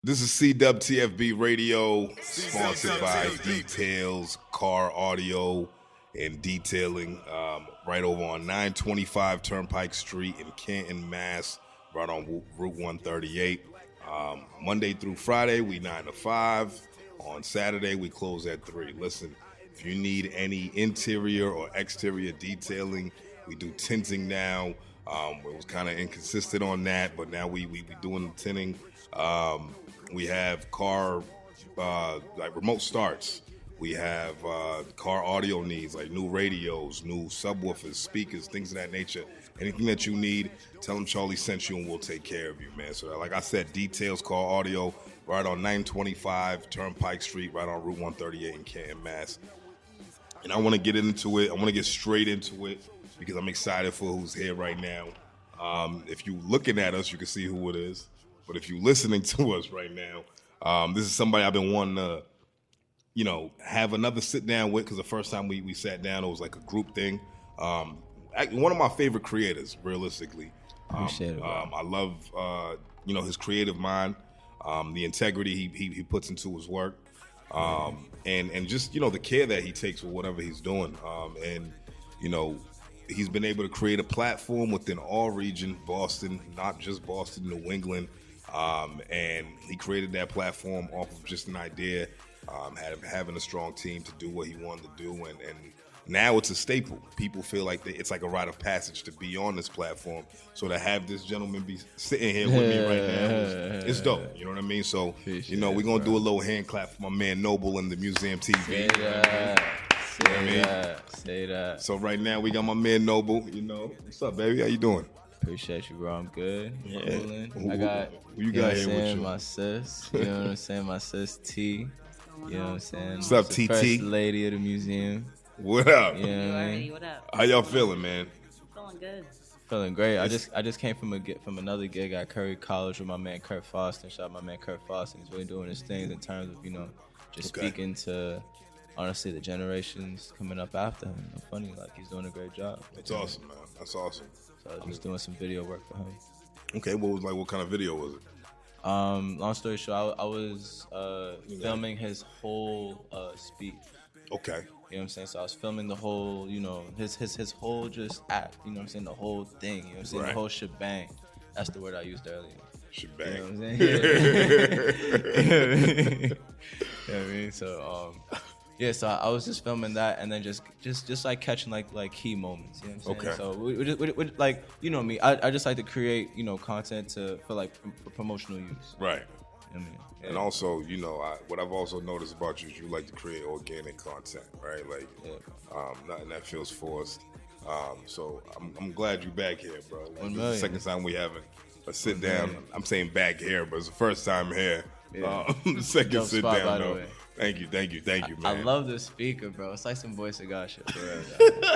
This is CWTFB Radio, sponsored by Details, Car Audio, and Detailing, right over on 925 Turnpike Street in Canton, Mass, right on Route 138. Monday through Friday, we 9 to 5. On Saturday, we close at 3. Listen, if you need any interior or exterior detailing, we do tinting now. It was kind of inconsistent on that, but now we doing the tinting. We have car, like remote starts. We have car audio needs, like new radios, new subwoofers, speakers, things of that nature. Anything that you need, tell them Charlie sent you and we'll take care of you, man. So like I said, Details, Car Audio, right on 925 Turnpike Street, right on Route 138 in Canton, Mass. And I want to get into it. I want to get straight into it because I'm excited for who's here right now. If you're looking at us, you can see who it is. But if you're listening to us right now, this is somebody I've been wanting to, have another sit down with, because the first time we sat down, it was like a group thing. One of my favorite creators, realistically. Appreciate it, bro. I love, his creative mind, the integrity he puts into his work, and just, the care that he takes with whatever he's doing. He's been able to create a platform within all region, Boston, not just Boston, New England. And he created that platform off of just an idea, having a strong team to do what he wanted to do. And now it's a staple. People feel like it's like a rite of passage to be on this platform. So to have this gentleman be sitting here with me right now, it's dope. You know what I mean? So, we're going to do a little hand clap for my man Noble in the Museum TV. Say that. So right now we got my man Noble. What's up, baby? How you doing? Appreciate you, bro. I'm good. Yeah. I got who you got here with you? My sis. You know what I'm saying? My sis T. You know what I'm saying? What's up, the TT? First lady of the museum. What up? You know what I mean? What up? How y'all feeling, man? Feeling good. Feeling great. I just came from another gig at Curry College with my man Kurt Foster. Shout out my man Kurt Foster. He's really doing his things in terms of just speaking to, honestly, the generations coming up after him. Funny, like he's doing a great job. That's awesome, man. That's awesome. So I was just doing some video work for him. Okay, what kind of video was it? Long story short, I was filming his whole speech. Okay. You know what I'm saying? So I was filming the whole, his whole just act. You know what I'm saying? The whole thing. You know what I'm saying? Right. The whole shebang. That's the word I used earlier. Shebang. You know what I'm saying? Yeah. You know what I mean? So so I was just filming that, and then just like catching like key moments. You know what I'm saying? Okay. So we like, me, I just like to create content for like promotional use. Right. You know what I mean? Yeah. And also, what I've also noticed about you is you like to create organic content, right? Like, nothing that feels forced. So I'm glad you're back here, bro. This is the second time we having a sit down. I'm saying back here, but it's the first time here. Yeah. The second Dope sit spot, down, by the though. way. Thank you, man. I love the speaker, bro. It's like some Boy Cigar shit for real. You know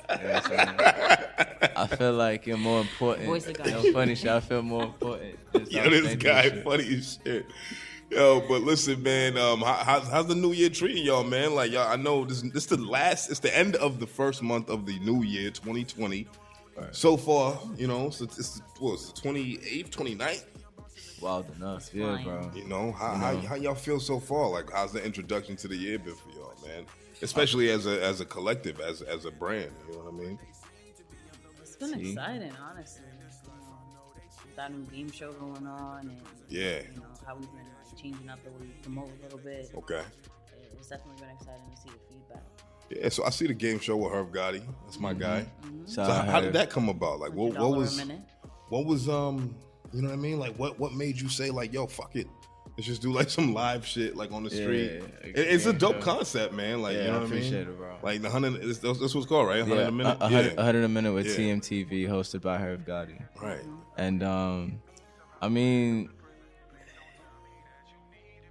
what I'm saying? I feel like you're more important. Boy Cigar. Funny shit. I feel more important. Yo, this guy funny as shit. Yo, but listen, man. How's the new year treating y'all, man? Like, y'all, I know this it's the end of the first month of the new year, 2020. Right. So far, so it's the 28th, 29th. Wild enough, yeah, bro. How y'all feel so far? Like, how's the introduction to the year been for y'all, man? Especially as a collective, as a brand. You know what I mean? It's been exciting, honestly. That new game show going on, and how we've been changing up the way we promote a little bit. Okay. It's definitely been exciting to see the feedback. Yeah, so I see the game show with Herb Gotti. That's my guy. Mm-hmm. So how did that come about? Like, what was a minute. You know what I mean? Like, what made you say, like, yo, fuck it, let's just do like some live shit like on the street? It's a dope concept, man. Like, you know what I mean? Appreciate it, bro. Like the 100, this what's called, right? 100 a minute. 100 a minute with TMTV, hosted by Herb Gotti. Right. And I mean,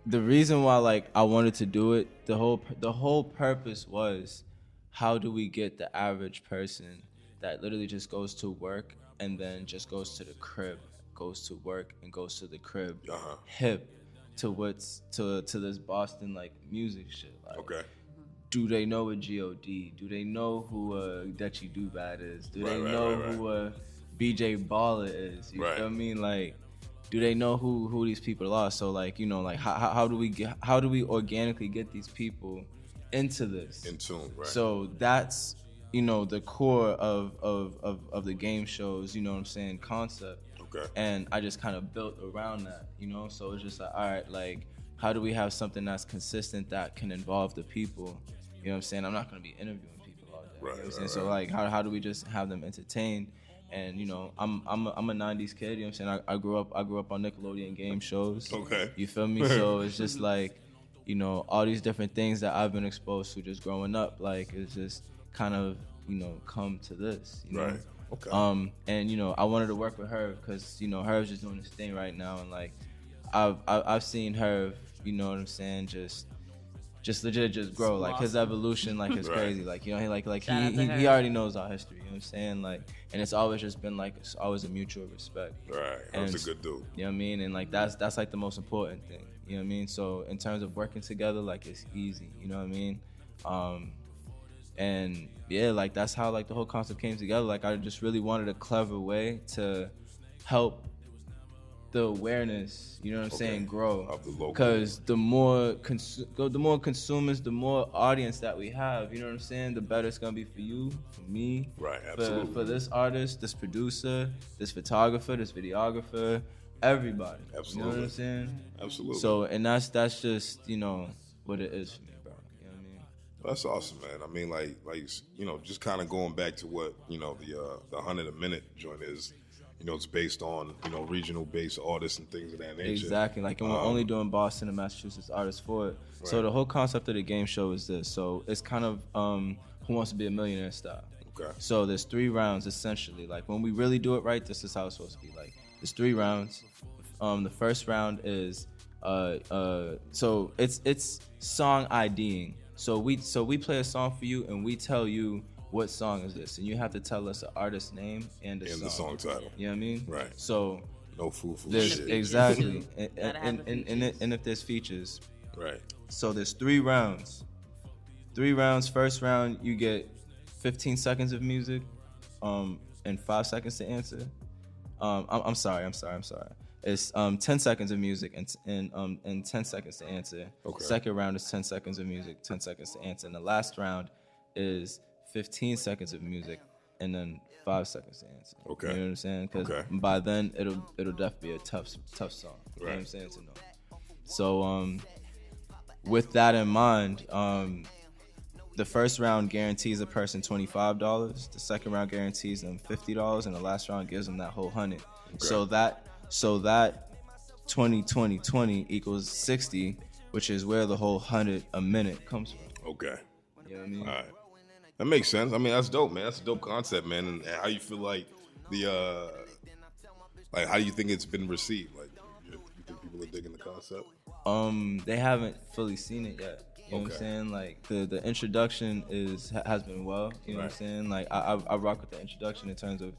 the reason why like I wanted to do it, the whole purpose was, how do we get the average person that literally just goes to work and then just goes to the crib, goes to work and goes to the crib, hip to this Boston like music shit. Like, Okay. Do they know what G.O.D.? Do they know who Dutchy Do Bad is? Do they know who BJ Baller is? You feel me? Like, do they know who these people are? So like, you know, like how do we organically get these people into this? In tune, right? So that's, you know, the core of the game shows, you know what I'm saying, concept. Okay. And I just kind of built around that, you know? So it's just like, all right, like, how do we have something that's consistent that can involve the people? You know what I'm saying? I'm not going to be interviewing people all day. Right, You know what I'm saying? right, So like, how do we just have them entertained? And you know, I'm a '90s kid. You know what I'm saying? I grew up on Nickelodeon game shows. Okay. You feel me? So it's just like, you know, all these different things that I've been exposed to just growing up. Like it's just kind of, you know, come to this. You know? Right. Okay. And you know, I wanted to work with her because, you know, Herv's just doing this thing right now, and like I've seen Herv, you know what I'm saying, just legit just grow. So like awesome. his evolution, like is Right. crazy. Like, you know, Shout out to he her. already knows our history. You know what I'm saying? Like, and it's always just been like, it's always a mutual respect. Right. And That's a good dude. You know what I mean? And like that's like the most important thing. You know what I mean? So in terms of working together, like it's easy. You know what I mean? And yeah, like that's how like the whole concept came together. Like I just really wanted a clever way to help the awareness, you know what I'm saying, grow. Of the local. Because the more consumers, the more audience that we have, you know what I'm saying, the better it's gonna be for you, for me, Right, absolutely. for this artist, this producer, this photographer, this videographer, everybody. Absolutely. You know what I'm saying? Absolutely. So, and that's just, you know, what it is for me, bro. You know what I mean? That's awesome, man. I mean, like you know, just kind of going back to what, you know, the 100 a minute joint is. You know, it's based on, you know, regional-based artists and things of that nature. Exactly. Like, and we're only doing Boston and Massachusetts artists for it. Right. So the whole concept of the game show is this. So it's kind of Who Wants to Be a Millionaire style. Okay. So there's 3 rounds, essentially. Like, when we really do it right, this is how it's supposed to be. Like, there's 3 rounds. The first round is, so it's song IDing. So we play a song for you, and we tell you what song is this, and you have to tell us the artist's name and the song title. You know what I mean? Right. So no fool for there's shit. exactly, and if there's features. Right. So there's 3 rounds. 3 rounds. First round, you get 15 seconds of music, and 5 seconds to answer. I'm sorry. It's 10 seconds of music and 10 seconds to answer. Okay. Second round is 10 seconds of music, 10 seconds to answer, and the last round is 15 seconds of music and then 5 seconds to answer. Okay. You know what I'm saying? Because by then it'll definitely be a tough song. You know what I'm saying? To know. So with that in mind, the first round guarantees a person $25. The second round guarantees them $50, and the last round gives them that whole 100. Okay. So that 20 equals 60, which is where the whole 100 a minute comes from. Okay. You know what I mean? All right. That makes sense. I mean, that's dope, man. That's a dope concept, man. And how you feel like like how do you think it's been received? Like, you think people are digging the concept? They haven't fully seen it yet. You know what I'm saying? Like the introduction has been well. You know what I'm saying? Like I rock with the introduction in terms of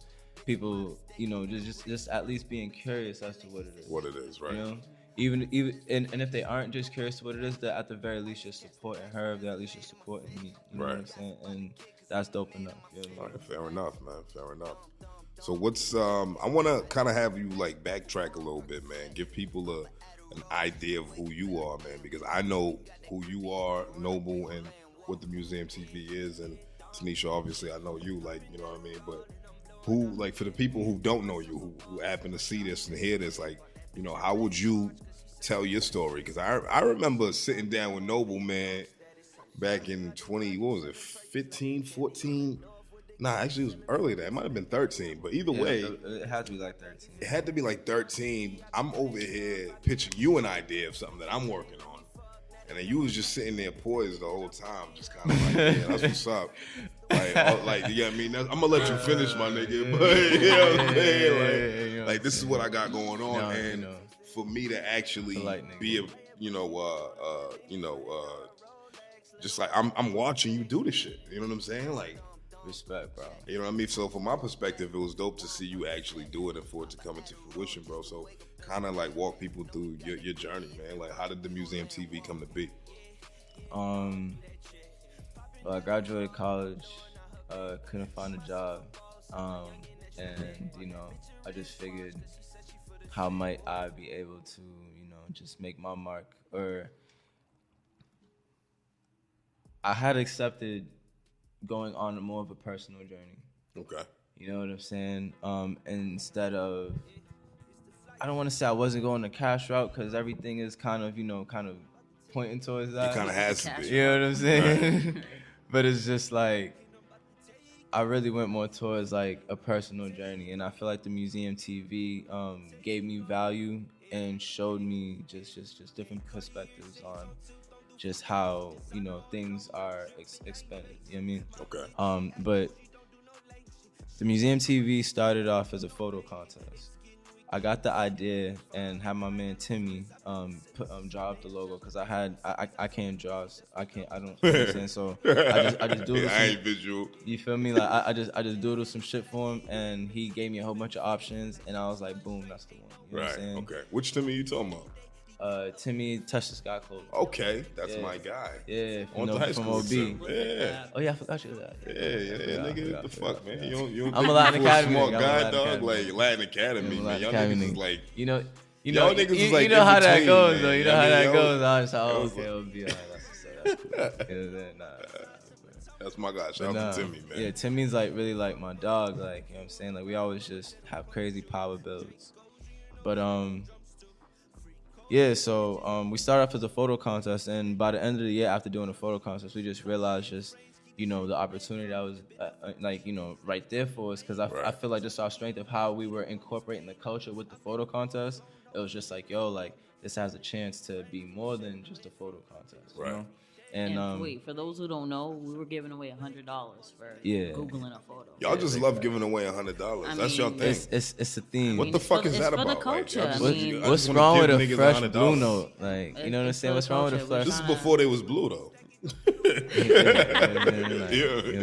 people, you know, just at least being curious as to what it is. What it is, right? You know? Even and if they aren't just curious to what it is, they're at the very least just supporting her. They're at least just supporting me. You know what I'm saying? And that's dope enough. You know what I mean? Right, fair enough, man. Fair enough. So what's I want to kind of have you like backtrack a little bit, man. Give people an idea of who you are, man, because I know who you are, Noble, and what the Museum TV is, and Tanisha, obviously, I know you, like, you know what I mean. But who, like, for the people who don't know you, who happen to see this and hear this, like, you know, how would you tell your story? Because I remember sitting down with Noble, man, back in 15, 14. Nah, actually, it was earlier than that. It might have been 13. But either way, it had to be like 13. It had to be like 13. I'm over here pitching you an idea of something that I'm working on. And then you was just sitting there poised the whole time, just kind of like, yeah, that's what's up. Like, you know what I mean? I'm going to let you finish, my nigga. But, you know what I'm saying? Like, this is what I got going on. And for me to actually be just like, I'm watching you do this shit. You know what I'm saying? Like, respect, bro. You know what I mean? So from my perspective, it was dope to see you actually do it and for it to come into fruition, bro. So kind of like walk people through your journey, man. Like, how did the Museum TV come to be? Well, I graduated college, couldn't find a job, and you know, I just figured how might I be able to, just make my mark? Or I had accepted going on more of a personal journey. Okay. You know what I'm saying? Instead of, I don't want to say I wasn't going the cash route because everything is kind of pointing towards that. It kind of has to be. You know what I'm saying? Right. But it's just like, I really went more towards like a personal journey, and I feel like the museum TV gave me value and showed me just different perspectives on just how things are expended. You know what I mean? Okay. But the museum TV started off as a photo contest. I got the idea and had my man Timmy draw up the logo because I can't draw. I don't. You know what I'm saying? So I just doodled. I ain't visual. You feel me? Like I just doodled some shit for him, and he gave me a whole bunch of options, and I was like, boom, that's the one. You know what I'm saying? Okay. Which Timmy you talking about? Timmy Touch the Sky Clothing. Okay, that's my guy. Yeah, from OB. Yeah. Oh yeah, I forgot you that. Yeah, nigga, what the fuck, man? You don't I'm think a Latin you Academy smart nigga. guy, dog? Like Latin Academy, man. Y'all niggas is like, you know niggas is like you know how that in goes between, though. man. You know how that goes. I was like- okay, OB. That's cool. That's my guy. Shout out to Timmy, man. Yeah, Timmy's like really like my dog. Like, you know what I'm saying? Like we always just have crazy power builds. But yeah, so we started off as a photo contest, and by the end of the year, after doing the photo contest, we just realized the opportunity that was right there for us. Because I feel like just our strength of how we were incorporating the culture with the photo contest, it was just like, yo, like this has a chance to be more than just a photo contest, you know? And wait, for those who don't know, we were giving away $100 for Googling a photo. Y'all just love giving away $100. That's your thing. It's a theme. What the fuck is that for about? the culture. Like, what's wrong with a fresh blue note? Like, you know what I'm saying? What's wrong with a fresh? This is before they was blue though.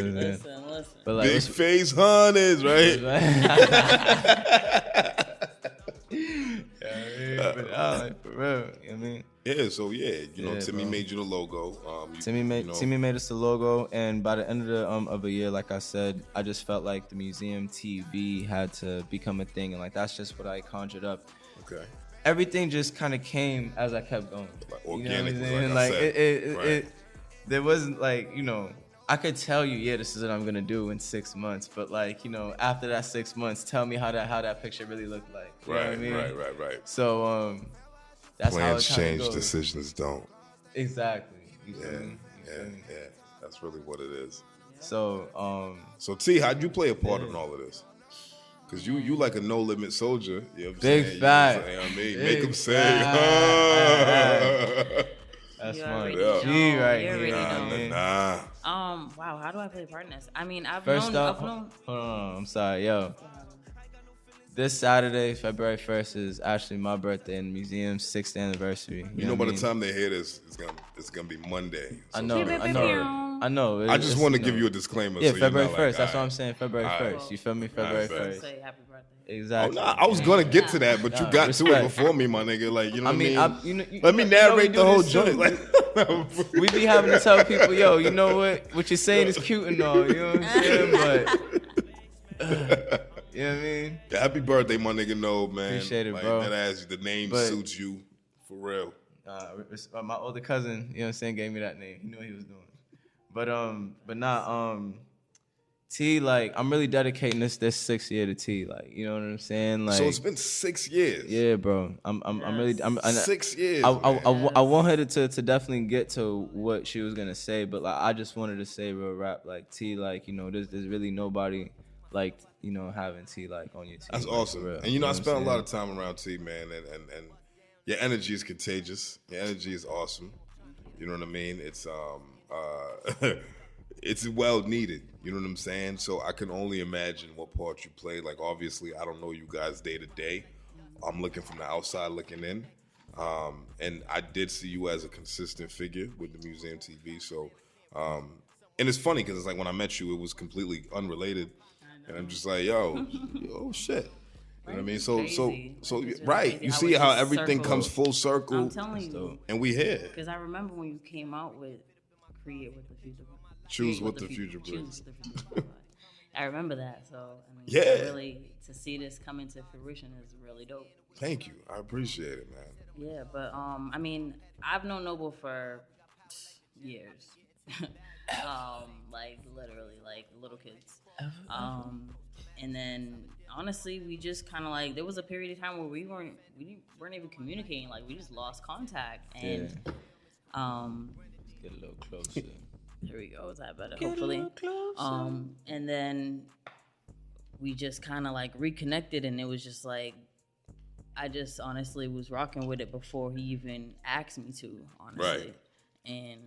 Listen. But like, big face hundreds, right? Like, for real, you know what I mean? Yeah, so Timmy made you the logo. Timmy made us the logo, and by the end of the year, like I said, I just felt like the museum TV had to become a thing, and like that's just what I conjured up. Okay. Everything just kind of came as I kept going. Like organic, there wasn't like, I could tell you, this is what I'm gonna do in 6 months, but like, after that 6 months, tell me how that picture really looked like. You know what I mean? Right. So that's plans how it change, goes. decisions don't. Exactly. You feel me? That's really what it is. So T, how'd you play a part in all of this? Cause you like a no limit soldier. You know what I'm big saying? fact. You know what I mean? Make them say. That's You funny. already G know. right You here. already Nah. Wow, how do I play part in this? I mean, I've First known. off, hold on, I'm sorry, yo. This Saturday, February 1st, is actually my birthday and the museum's 6th anniversary. You know, by the time they hear this, it's gonna be Monday. So I know. I just want to give you a disclaimer. Yeah, so February 1st. You're not like, that's what I'm saying. February 1st. You feel me? February 1st. Say happy birthday. Exactly. Oh, nah, I was gonna get to that, but you got to it before me, my nigga. Like, you know what I mean? Let me narrate the whole joint. Like, we be having to tell people, yo, you know what you're saying is cute and all. You know what I'm saying? But you know what I mean? Yeah, happy birthday, my nigga. No, man. Appreciate it, like, bro. That ass, the name suits you for real. My older cousin, you know what I'm saying, gave me that name. He knew what he was doing. But T, like, I'm really dedicating this 6th year to T, like, you know what I'm saying? Like, so it's been 6 years. Yeah, bro. I'm really 6 years. I want her to definitely get to what she was gonna say, but like I just wanted to say real rap, like T, like, there's really nobody like, having T like on your team. That's like, awesome. real, and I spent a lot of time around T, man, and your energy is contagious. Your energy is awesome. You know what I mean? It's it's well needed. You know what I'm saying? So I can only imagine what part you played. Like, obviously, I don't know you guys day to day. I'm looking from the outside looking in. And I did see you as a consistent figure with the museum TV. So, and it's funny because it's like when I met you, it was completely unrelated. And I'm just like, yo, shit. You know what I mean? So right. You see how everything comes full circle. I'm telling you. And we here. Because I remember when you came out with Create with the Future. Choose what the future brings. Choose the future brings. I remember that. So, I mean, yeah. Really, to see this come into fruition is really dope. Thank you. I appreciate it, man. Yeah, but I mean, I've known Noble for years. Like literally, like little kids. And then honestly, we just kind of like, there was a period of time where we weren't even communicating. Like we just lost contact. And Let's get a little closer. Here we go. Is that better? Hopefully. And then we just kind of like reconnected, and it was just like, I just honestly was rocking with it before he even asked me to, honestly. Right. And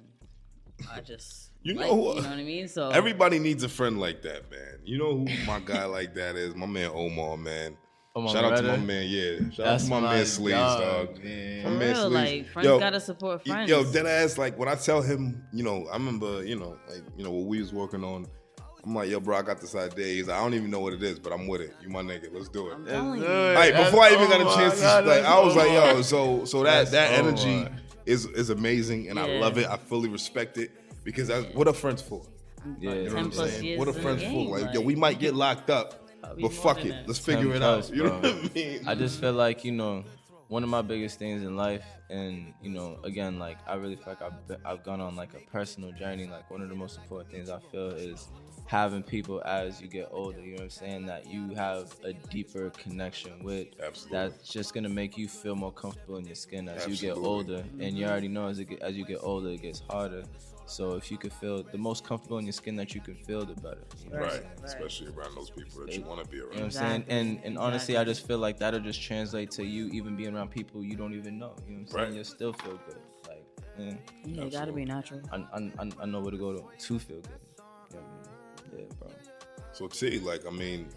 I just, you know what I mean? So everybody needs a friend like that, man. You know who my guy like that is? My man Omar, man. Shout out to my man, Shout out to my man Sleeves, dog. Man. My man Sleeves. Like, friends gotta support friends. Yo, dead ass, like, when I tell him, I remember, what we was working on, I'm like, yo, bro, I got this idea. He's like, I don't even know what it is, but I'm with it. You my nigga, let's do it. Like, before I even got a chance to, like, I was like, yo, so that energy is amazing, and I love it. I fully respect it, because that's what are friends for. Yeah, you know what I'm saying? What are friends for? Like, yo, we might get locked up, but fuck it, let's figure it out. You know what I mean? I just feel like, one of my biggest things in life, and again, like, I really feel like I've gone on like a personal journey. Like, one of the most important things I feel is having people as you get older, you know what I'm saying, that you have a deeper connection with. Absolutely. That's just gonna make you feel more comfortable in your skin as you get older. And you already know as you get older, it gets harder. So if you could feel the most comfortable in your skin that you can feel, the better. You know right. Especially around those people that you want to be around. You know what I'm saying? And honestly, I just feel like that'll just translate to you even being around people you don't even know. You know what I'm saying? You'll still feel good. Like, yeah, it gotta be natural. I know where to go to feel good. You know what I mean? Yeah, bro. So T, like, I mean,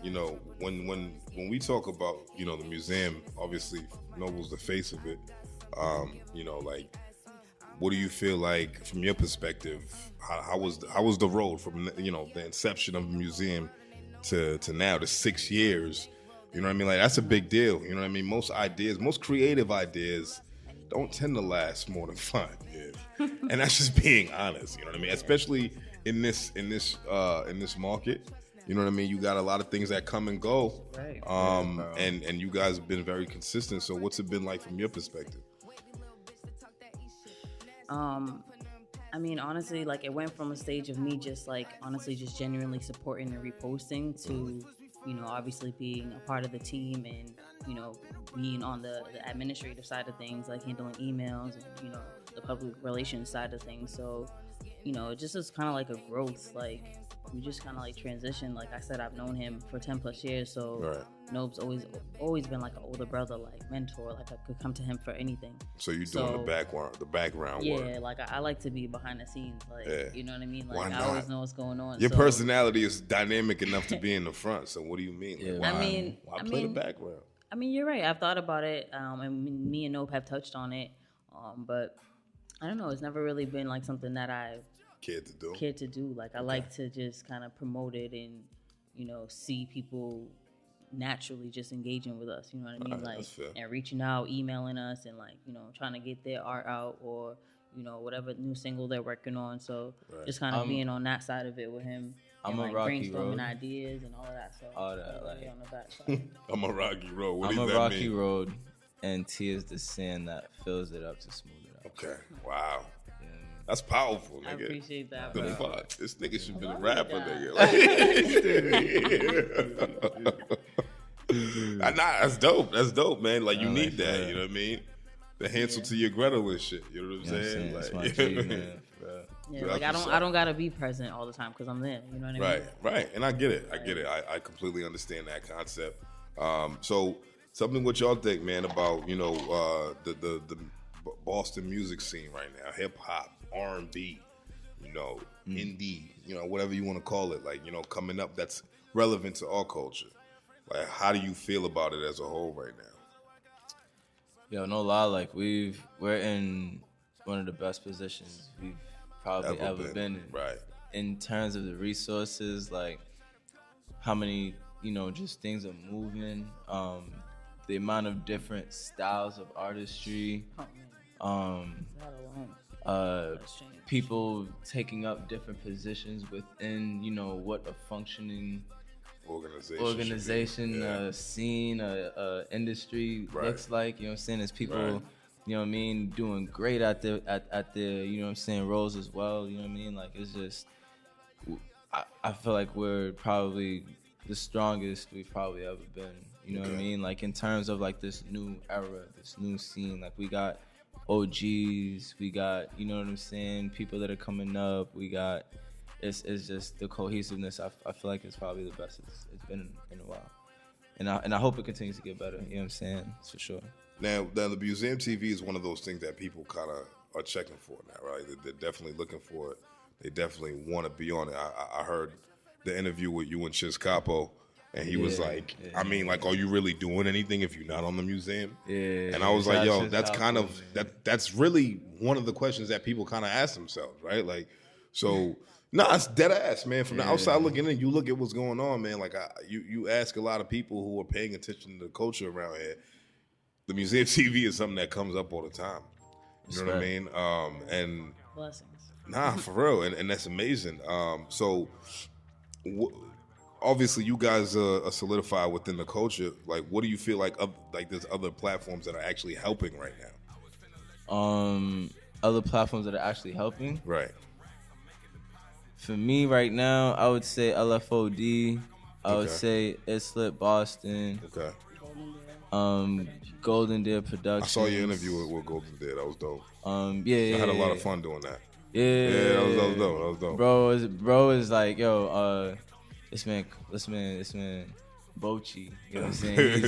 when we talk about, the museum, obviously Noble's the face of it. Like, what do you feel like from your perspective? How was the road from the inception of the museum to now, to 6 years? You know what I mean? Like, that's a big deal. You know what I mean? Most creative ideas don't tend to last more than 5 years, and that's just being honest. You know what I mean? Especially in this market. You know what I mean? You got a lot of things that come and go. Right. And you guys have been very consistent. So what's it been like from your perspective? I mean, honestly, like, it went from a stage of me just like, honestly, just genuinely supporting and reposting to, obviously being a part of the team and, being on the administrative side of things, like handling emails and, the public relations side of things. So, it just is kind of like a growth. Like, we just kind of like transitioned. Like I said, I've known him for 10 plus years. So Nobe's always been like an older brother, like mentor. Like, I could come to him for anything. So you're doing the background work. Yeah, like I like to be behind the scenes. Like, you know what I mean? Like, I always know what's going on. Your personality is dynamic enough to be in the front. So what do you mean? Like, why play the background? I mean, you're right. I've thought about it. And me and Nobe have touched on it. But I don't know. It's never really been like something that I've cared to do. Like, I like to just kind of promote it and, see people naturally just engaging with us. You know what I mean? Like, and reaching out, emailing us, and like, trying to get their art out or, whatever new single they're working on. So just kind of being on that side of it with him. I'm and, like, a Rocky brainstorming Road. ideas and all of that. So all that, like, on the back side. I'm a Rocky Road. What I'm does a that Rocky mean? Road, and T is the sand that fills it up to smooth it out. Okay. Wow. That's powerful, nigga. I appreciate that. The fuck? This nigga should be a rapper, nigga. Like, nah, that's dope. That's dope, man. Like, you need that. You know what I mean? The Hansel to your Gretel and shit. You know what I'm saying? Like, like, yeah, like, I don't gotta be present all the time because I'm there. You know what I mean? Right. And I get it. I completely understand that concept. So tell me what y'all think, man, about the Boston music scene right now, hip hop, R&B, indie, whatever you want to call it, like, coming up that's relevant to our culture. Like, how do you feel about it as a whole right now? Yo, no lie, like, we're in one of the best positions we've probably ever been in. Right. In terms of the resources, like, how many, just things are moving, the amount of different styles of artistry, people taking up different positions within, what a functioning organization, scene, industry Right. looks like. You know what I'm saying? There's people, Right. you know what I mean, doing great at the you know what I'm saying, roles as well. You know what I mean? Like it's just, I feel like we're probably the strongest we've probably ever been. You know what I mean? Like in terms of like this new era, this new scene. Like we got OGs, we got, you know what I'm saying, people that are coming up. We got, it's just the cohesiveness. I feel like it's probably the best it's been in a while, and I hope it continues to get better. You know what I'm saying? It's for sure. Now the museum TV is one of those things that people kind of are checking for now, right? They're definitely looking for it. They definitely want to be on it. I heard the interview with you and Chizz Capo, and he was like, I mean, like, are you really doing anything if you're not on the museum? Yeah. And I was like, yo, Chizz that's Capo, kind of, that's really one of the questions that people kind of ask themselves, right? Like, so, it's dead ass, man. From the outside looking in, you look at what's going on, man. Like, you ask a lot of people who are paying attention to the culture around here. The museum TV is something that comes up all the time. You know what I mean? And Blessings. for real, and that's amazing. Obviously, you guys are solidified within the culture. Like, what do you feel like there's other platforms that are actually helping right now? Other platforms that are actually helping. Right. For me right now, I would say LFOD. I would say Islip Boston. Okay. Golden Deer Productions. I saw your interview with Golden Deer. That was dope. Yeah. I had a lot of fun doing that. Yeah, that was dope. That was dope. Bro is like, yo, this man, Bochi. You know what I'm saying?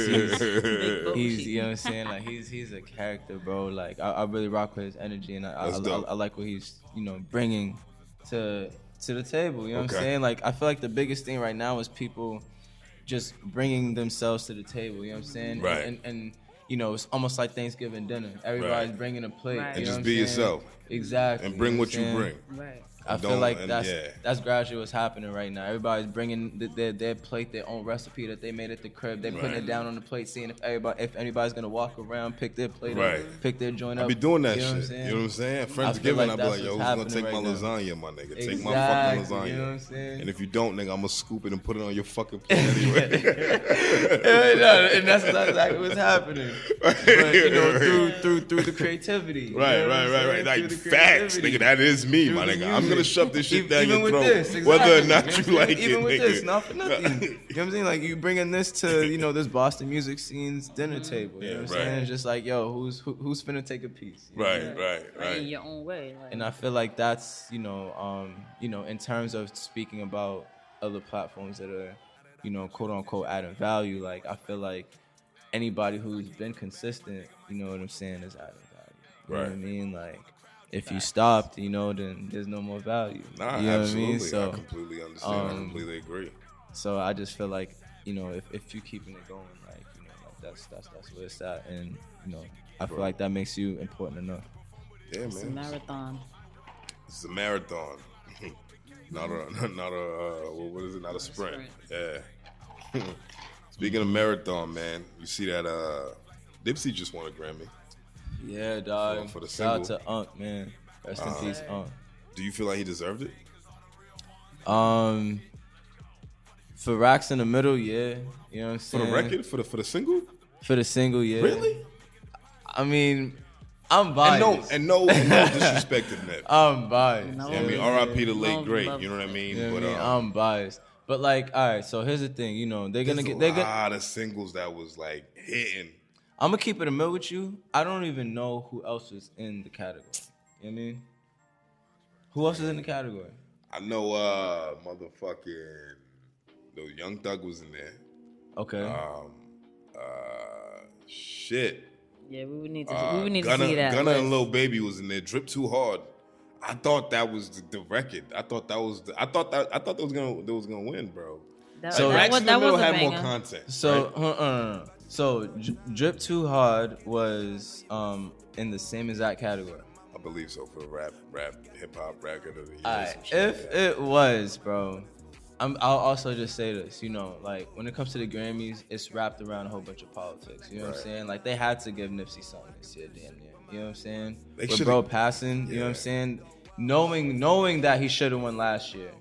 He's you know what I'm saying? Like he's a character, bro. Like I really rock with his energy, and I like what he's, you know, bringing to the table. You know what I'm saying? Like I feel like the biggest thing right now is people just bringing themselves to the table. You know what I'm saying? Right. And you know, it's almost like Thanksgiving dinner. Everybody's bringing a plate. Right. You And know just what be I'm saying? yourself. Exactly. And bring what you saying? bring. Right. I feel like that's yeah. gradually what's happening right now. Everybody's bringing their plate, their own recipe that they made at the crib. They're putting it down on the plate, seeing if anybody's gonna walk around, pick their plate up, pick their joint up. I be doing that you know shit. What You know what I'm saying? Friendsgiving, like I be like, yo, who's gonna take right my now. lasagna, my nigga? Exactly, Take my fucking lasagna. You know what I'm saying? And if you don't, nigga, I'm gonna scoop it and put it on your fucking plate anyway. And that's exactly what's happening. But you know, through the creativity. Right. Like facts, nigga. That is me, my nigga. I'm gonna shove this shit down your throat, exactly. whether or not you like even it, with nigga. this, not for nothing. You know what I'm saying? Like you bringing this to, you know, this Boston music scene's dinner table. You know what I'm saying? It's just like, yo, who's finna take a piece? Right. In your own way. Like. And I feel like that's, you know, in terms of speaking about other platforms that are, you know, quote unquote adding value. Like I feel like anybody who's been consistent, you know what I'm saying, is adding value. You know what I mean? Like. If you stopped, you know, then there's no more value. Nah, you know absolutely. What I mean? So, I completely understand. I completely agree. So I just feel like, you know, if you keeping it going, like, you know, like that's where it's at, and you know, I feel like that makes you important enough. Yeah, man. It's a marathon. It's a marathon, not a what is it? Not a sprint. Yeah. Speaking of marathon, man, you see that Dipsey just won a Grammy. Yeah, dog. For the Shout out single. to Unc, man. Rest in peace, Unc. Do you feel like he deserved it? For Racks in the Middle, yeah. You know what I'm For saying? the record? For the single? For the single, yeah. Really? I mean, I'm biased. And no disrespect to Nip. I'm biased. No, Yeah, I mean, R.I.P. the late no, great. love. You know what I mean? You know what I But mean? I'm biased. But like, all right. So here's the thing. You know, they're gonna there's get. a lot of singles that was like hitting. I'm gonna keep it a mill with you. I don't even know who else is in the category. You know what I mean? Who else is in the category? I know, motherfucking, Young Thug was in there. Okay. Shit. Yeah, we would need to see that. Gunna and list. Lil Baby was in there. Drip Too Hard. I thought that was the record. I thought they was gonna win, bro. So Racks in the Middle a had more banger. content. So, right? So Drip Too Hard was in the same exact category. I believe so, for rap, hip hop record of the year. Alright, some shit like if that. it was, bro, I'll also just say this. You know, like when it comes to the Grammys, it's wrapped around a whole bunch of politics. You know what I'm saying? Like they had to give Nipsey something this year, damn near. You know what I'm saying? With bro passing, you know what I'm saying? Knowing that he should have won last year,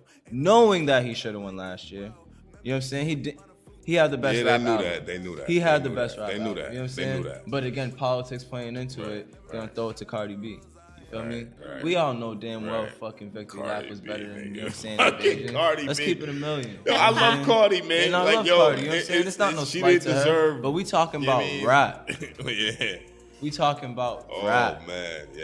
You know what I'm saying? He had the best Yeah, rap they knew album. that. They knew that. He had They the knew best that. rap They knew album. that. You know what I'm They saying? knew that. But again, politics playing into Right, it, they're gonna throw it to Cardi B. You feel me? Right. We all know damn well Right. fucking Victory Cardi Lap was B, better than, nigga. you know what I'm saying? Fucking Invasion. Cardi Let's B. keep it a million. Yo, I love Cardi, man. And I like, love yo, Cardi, you know what I'm saying? It's not no she slight didn't to her, deserve. but we talking you know about what I mean? rap. Yeah. We talking about Oh rap. man, yeah.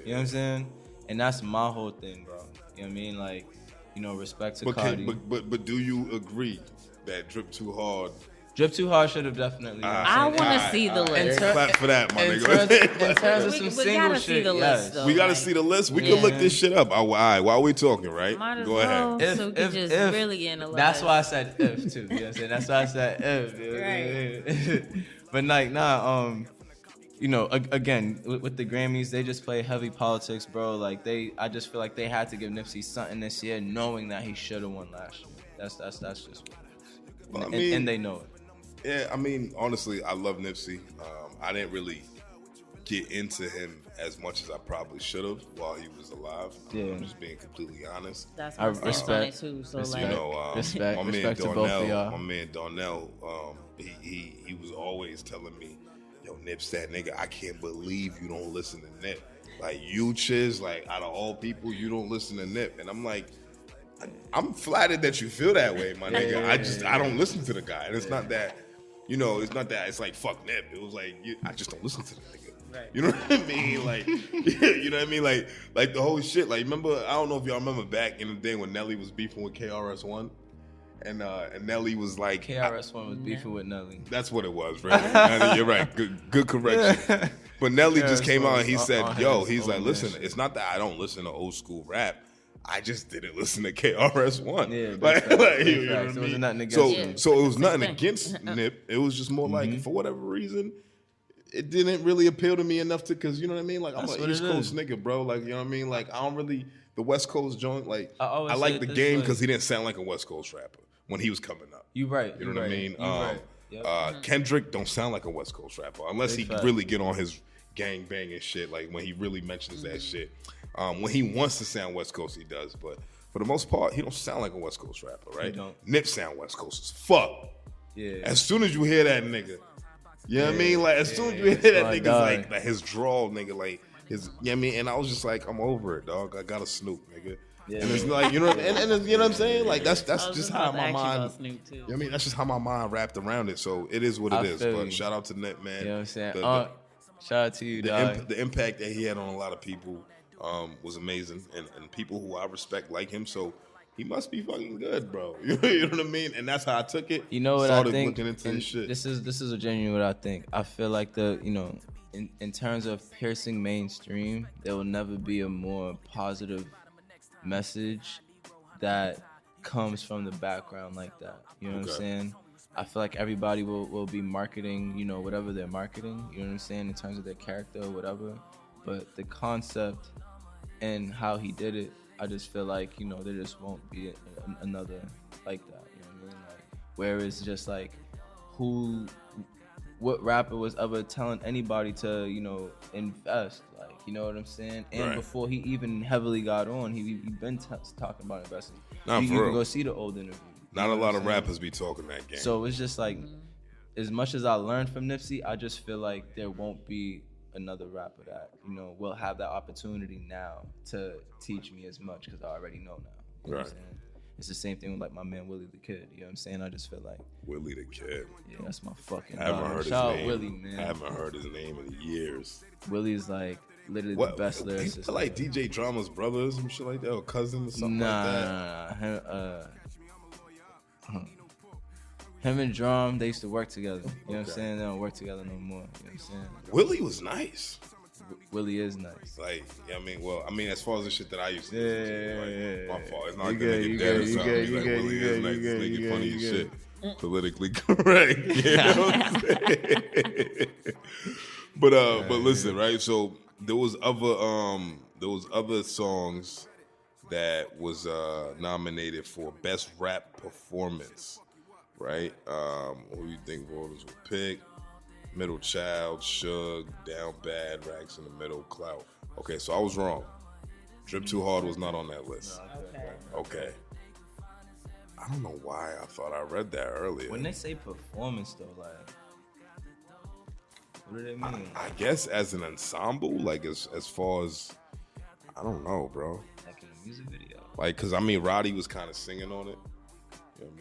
You know what I'm saying? And that's my whole thing, bro. You know what I mean? Like, you know, respect to But, Cardi. but do you agree that Drip Too Hard? Drip Too Hard should have definitely. You know what I'm I saying? want to see the list. Clap for that, my In nigga. terms of We some gotta single see shit, the yes. list, though. We gotta Like, see the list. We Yeah. can look this shit up. All right, while we talking, right? Might as Go well, ahead. so we can just really analyze. That's why I said if too. You know what I'm saying? That's why I said if. You know what I mean? But like, nah. You know, again, with the Grammys, they just play heavy politics, bro. Like I just feel like they had to give Nipsey something this year, knowing that he should have won last year. That's just what it is. Well, I And- mean- and they know it. Yeah, I mean, honestly, I love Nipsey. I didn't really get into him as much as I probably should have while he was alive. Yeah. I'm just being completely honest. That's I my stance on it respect- too. So respect. You like, know, Respect my man to both of Darnell, y'all. my man Darnell, he was always telling me, "Yo, Nip's that nigga. I can't believe you don't listen to Nip. Like you, Chizz, like out of all people, you don't listen to Nip." And I'm like, I'm flattered that you feel that way, my nigga. I don't listen to the guy, and it's not that, you know, it's not that it's like fuck Nip. It was like I just don't listen to the nigga. Right. You know what I mean? Like, you know what I mean? Like the whole shit. Like, remember? I don't know if y'all remember back in the day when Nelly was beefing with KRS-One, and Nelly was like, KRS-One was beefing with Nelly. that's what it was, right? You're right. Good correction. But Nelly just came out and he said, "Yo, he's like, listen, it's not that I don't listen to old school rap. I just didn't listen to KRS-One. Yeah, like, big facts, you big know what I facts. It mean? wasn't nothing So, against him. so it was nothing thing. against Nip. It was just more Mm-hmm. like, for whatever reason, it didn't really appeal to me enough to, because you know what I mean? Like, I'm That's an what East it Coast is. nigga, bro. Like, you know what I mean? Like, I don't really, the West Coast joint, like, I always I say like it the this game way. because he didn't sound like a West Coast rapper when he was coming up. You right. You know what I mean? You right. Yep. Kendrick don't sound like a West Coast rapper unless Big he fact. really get on his gang banging shit. Like when he really mentions that shit. When he wants to sound West Coast, he does. But for the most part, he don't sound like a West Coast rapper, right? He don't. Nip sound West Coast as fuck. Yeah. As soon as you hear that nigga, you know what I mean? Like as soon as you hear that's that my nigga's dog. like his drawl, nigga, like his, you know what I mean? And I was just like, I'm over it, dog. I got a Snoop, nigga. Yeah. And it's like, you know, and it's, you know what I'm saying? Like that's I was just how about to my ask you mind. about Snoop, too. You know what I mean? That's just how my mind wrapped around it. So it is what it I is. feel But you. shout out to Nip, man. You know what I'm saying? The- Shout out to you, the, dog. the impact that he had on a lot of people was amazing, and people who I respect like him. So he must be fucking good, bro. You know what I mean? And that's how I took it. You know what Started I think? looking into and this shit. This is a genuine what I think. I feel like in terms of piercing mainstream, there will never be a more positive message that comes from the background like that. You know what I'm Okay. saying? I feel like everybody will be marketing, you know, whatever they're marketing, you know what I'm saying, in terms of their character or whatever. But the concept and how he did it, I just feel like, you know, there just won't be another like that. You know what I mean? Like, where it's just like, what rapper was ever telling anybody to, you know, invest? Like, you know what I'm saying? And Right. before he even heavily got on, he been talking about investing. Nah, you for can real. go see the old interview. Not You a know lot what of I'm saying? rappers be talking that game. So it's just like, as much as I learned from Nipsey, I just feel like there won't be another rapper that, you know, will have that opportunity now to teach me as much because I already know now. You know what I'm Right. saying? It's the same thing with like my man Willie the Kid. You know what I'm saying? I just feel like, Willie the Kid. yeah, that's my fucking I haven't dog. heard his Shout out name. Willie, man. I haven't heard his name in years. Willie's like literally What? the best He lyricist. feel like DJ Drama's brother or some shit like that, or cousin or something Nah, like that. nah. Him and Drum, they used to work together. You know what I'm Okay. saying? They don't work together no more. You know what I'm saying? Willie was nice. Willie is nice. Like, yeah, I mean, as far as the shit that I used to Yeah, listen to, yeah, like, yeah. my fault. It's not You like good, that you nigga dead or good, you something. good, He's you like, good, Willie you is good, nice. you This good, nigga you funny good, as you shit. Politically correct. You know what I'm saying? But listen, right? So there was other songs that was nominated for best rap performance, right? Who you think voters would pick? Middle Child, Suge, Down Bad, Racks in the Middle, Clout. Okay, so I was wrong. Drip Too Hard was not on that list. Okay. I don't know why I thought I read that earlier. When they say performance, though, like, what do they mean? I guess as an ensemble, like as far as, I don't know, bro. Like in a music video. Like, cause I mean, Roddy was kind of singing on it. You know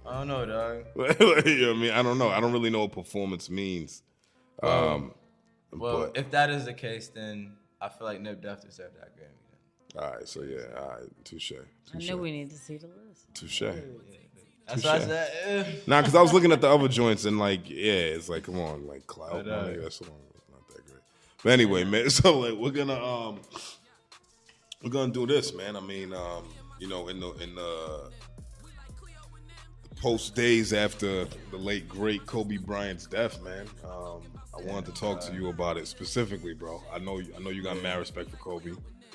what I don't know, dog. I mean? You know what I mean? I don't know. I don't really know what performance means. Well, but, if that is the case, then I feel like Nip Def deserved that Grammy. Then. all right, so yeah, all right, touche. I know we need to see the list. Touche. That's what I said. Nah, because I was looking at the other joints and like, yeah, it's like, come on, like Cloud, But, my nigga, that song is not that great. But anyway, man, so like we're gonna do this, man. I mean, you know, in the post days after the late great Kobe Bryant's death, man, I wanted to talk to you about it specifically, bro. I know you got mad respect for Kobe.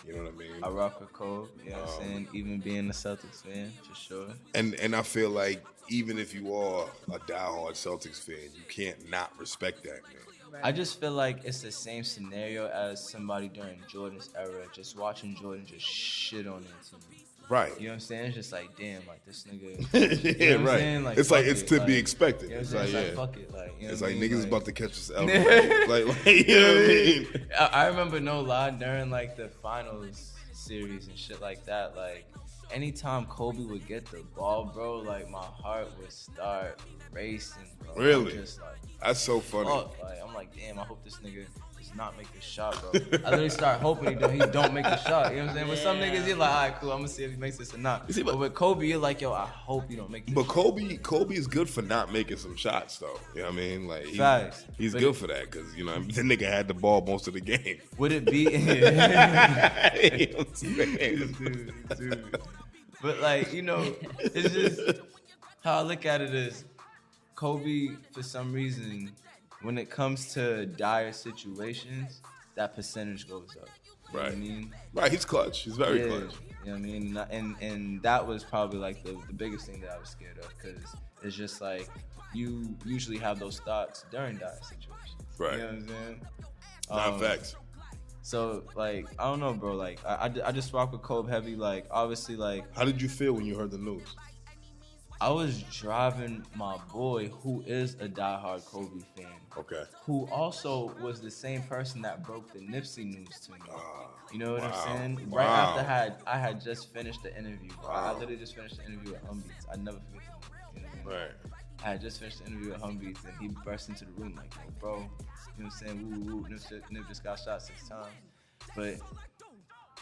You know what I mean? I rock with Kobe, you know what I'm saying? Even being a Celtics fan, for sure. And I feel like even if you are a diehard Celtics fan, you can't not respect that, man. Right. I just feel like it's the same scenario as somebody during Jordan's era, just watching Jordan just shit on their team. Right. You know what I'm saying? It's just like, damn, like this nigga. Yeah, you know what I'm right. saying? Like, it's like fuck it's it, to like, be expected. You know It's what I'm like, saying? yeah. It's like, fuck it. Like, you know It's what like I mean? niggas about to catch us out. like, you know what I mean? I remember no lie during like the finals series and shit like that. Like anytime Kobe would get the ball, bro, like my heart would start racing, bro. Really? I'm just like, That's so funny. fuck. Like I'm like, damn, I hope this nigga does not make this shot, bro. I literally start hoping he don't make the shot. You know what I'm saying? With some niggas, you're like, all right, cool, I'm gonna see if he makes this or not. See, but with Kobe, you're like, yo, I hope you don't make this. But Kobe is good for not making some shots, though. You know what I mean? Like Facts. he's But good for that because you know the nigga had the ball most of the game. Would it be? You know what I'm saying? Dude. But like, you know, it's just how I look at it is Kobe, for some reason, when it comes to dire situations, that percentage goes up. You know what I Right. mean? Right, he's clutch. He's very clutch. You know what I mean? And that was probably like the biggest thing that I was scared of because it's just like you usually have those thoughts during dire situations. Right. You know what I'm saying? Not facts. So like I don't know, bro. Like I just rock with Kobe heavy. Like obviously, like How did you feel when you heard the news? I was driving my boy, who is a diehard Kobe fan, Okay. who also was the same person that broke the Nipsey news to me. You know what Wow. I'm saying? Wow. Right after I had just finished the interview. Bro. I Wow. literally just finished the interview with Humbeats. I never forget that. You know what I mean? Right. I had just finished the interview with Humbeats, and he burst into the room like, "Yo, bro, you know what I'm saying? Woo, woo, Nip just got shot 6 times." But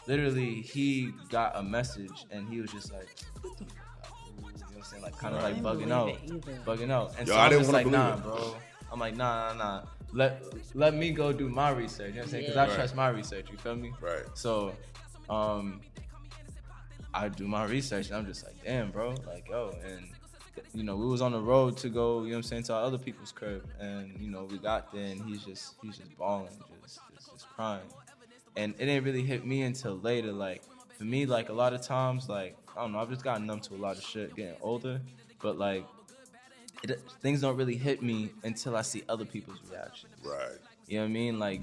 literally, he got a message, and he was just like, "What the fuck?" You know what I'm saying? Like, kind of like bugging out. Bugging out. And Yo, so I I'm didn't just wanna like, nah, believe it. bro. I'm like, nah. Let me go do my research. You know what I'm saying? Because Yeah. I Right. trust my research. You feel me? Right. So, I do my research, and I'm just like, damn, bro. Like, yo, and you know, we was on the road to go, you know what I'm saying, to our other people's crib, and you know, we got there, and he's just bawling, just crying, and it didn't really hit me until later. Like for me, like a lot of times, like I don't know, I've just gotten numb to a lot of shit getting older, but like things don't really hit me until I see other people's reactions. Right. You know what I mean? Like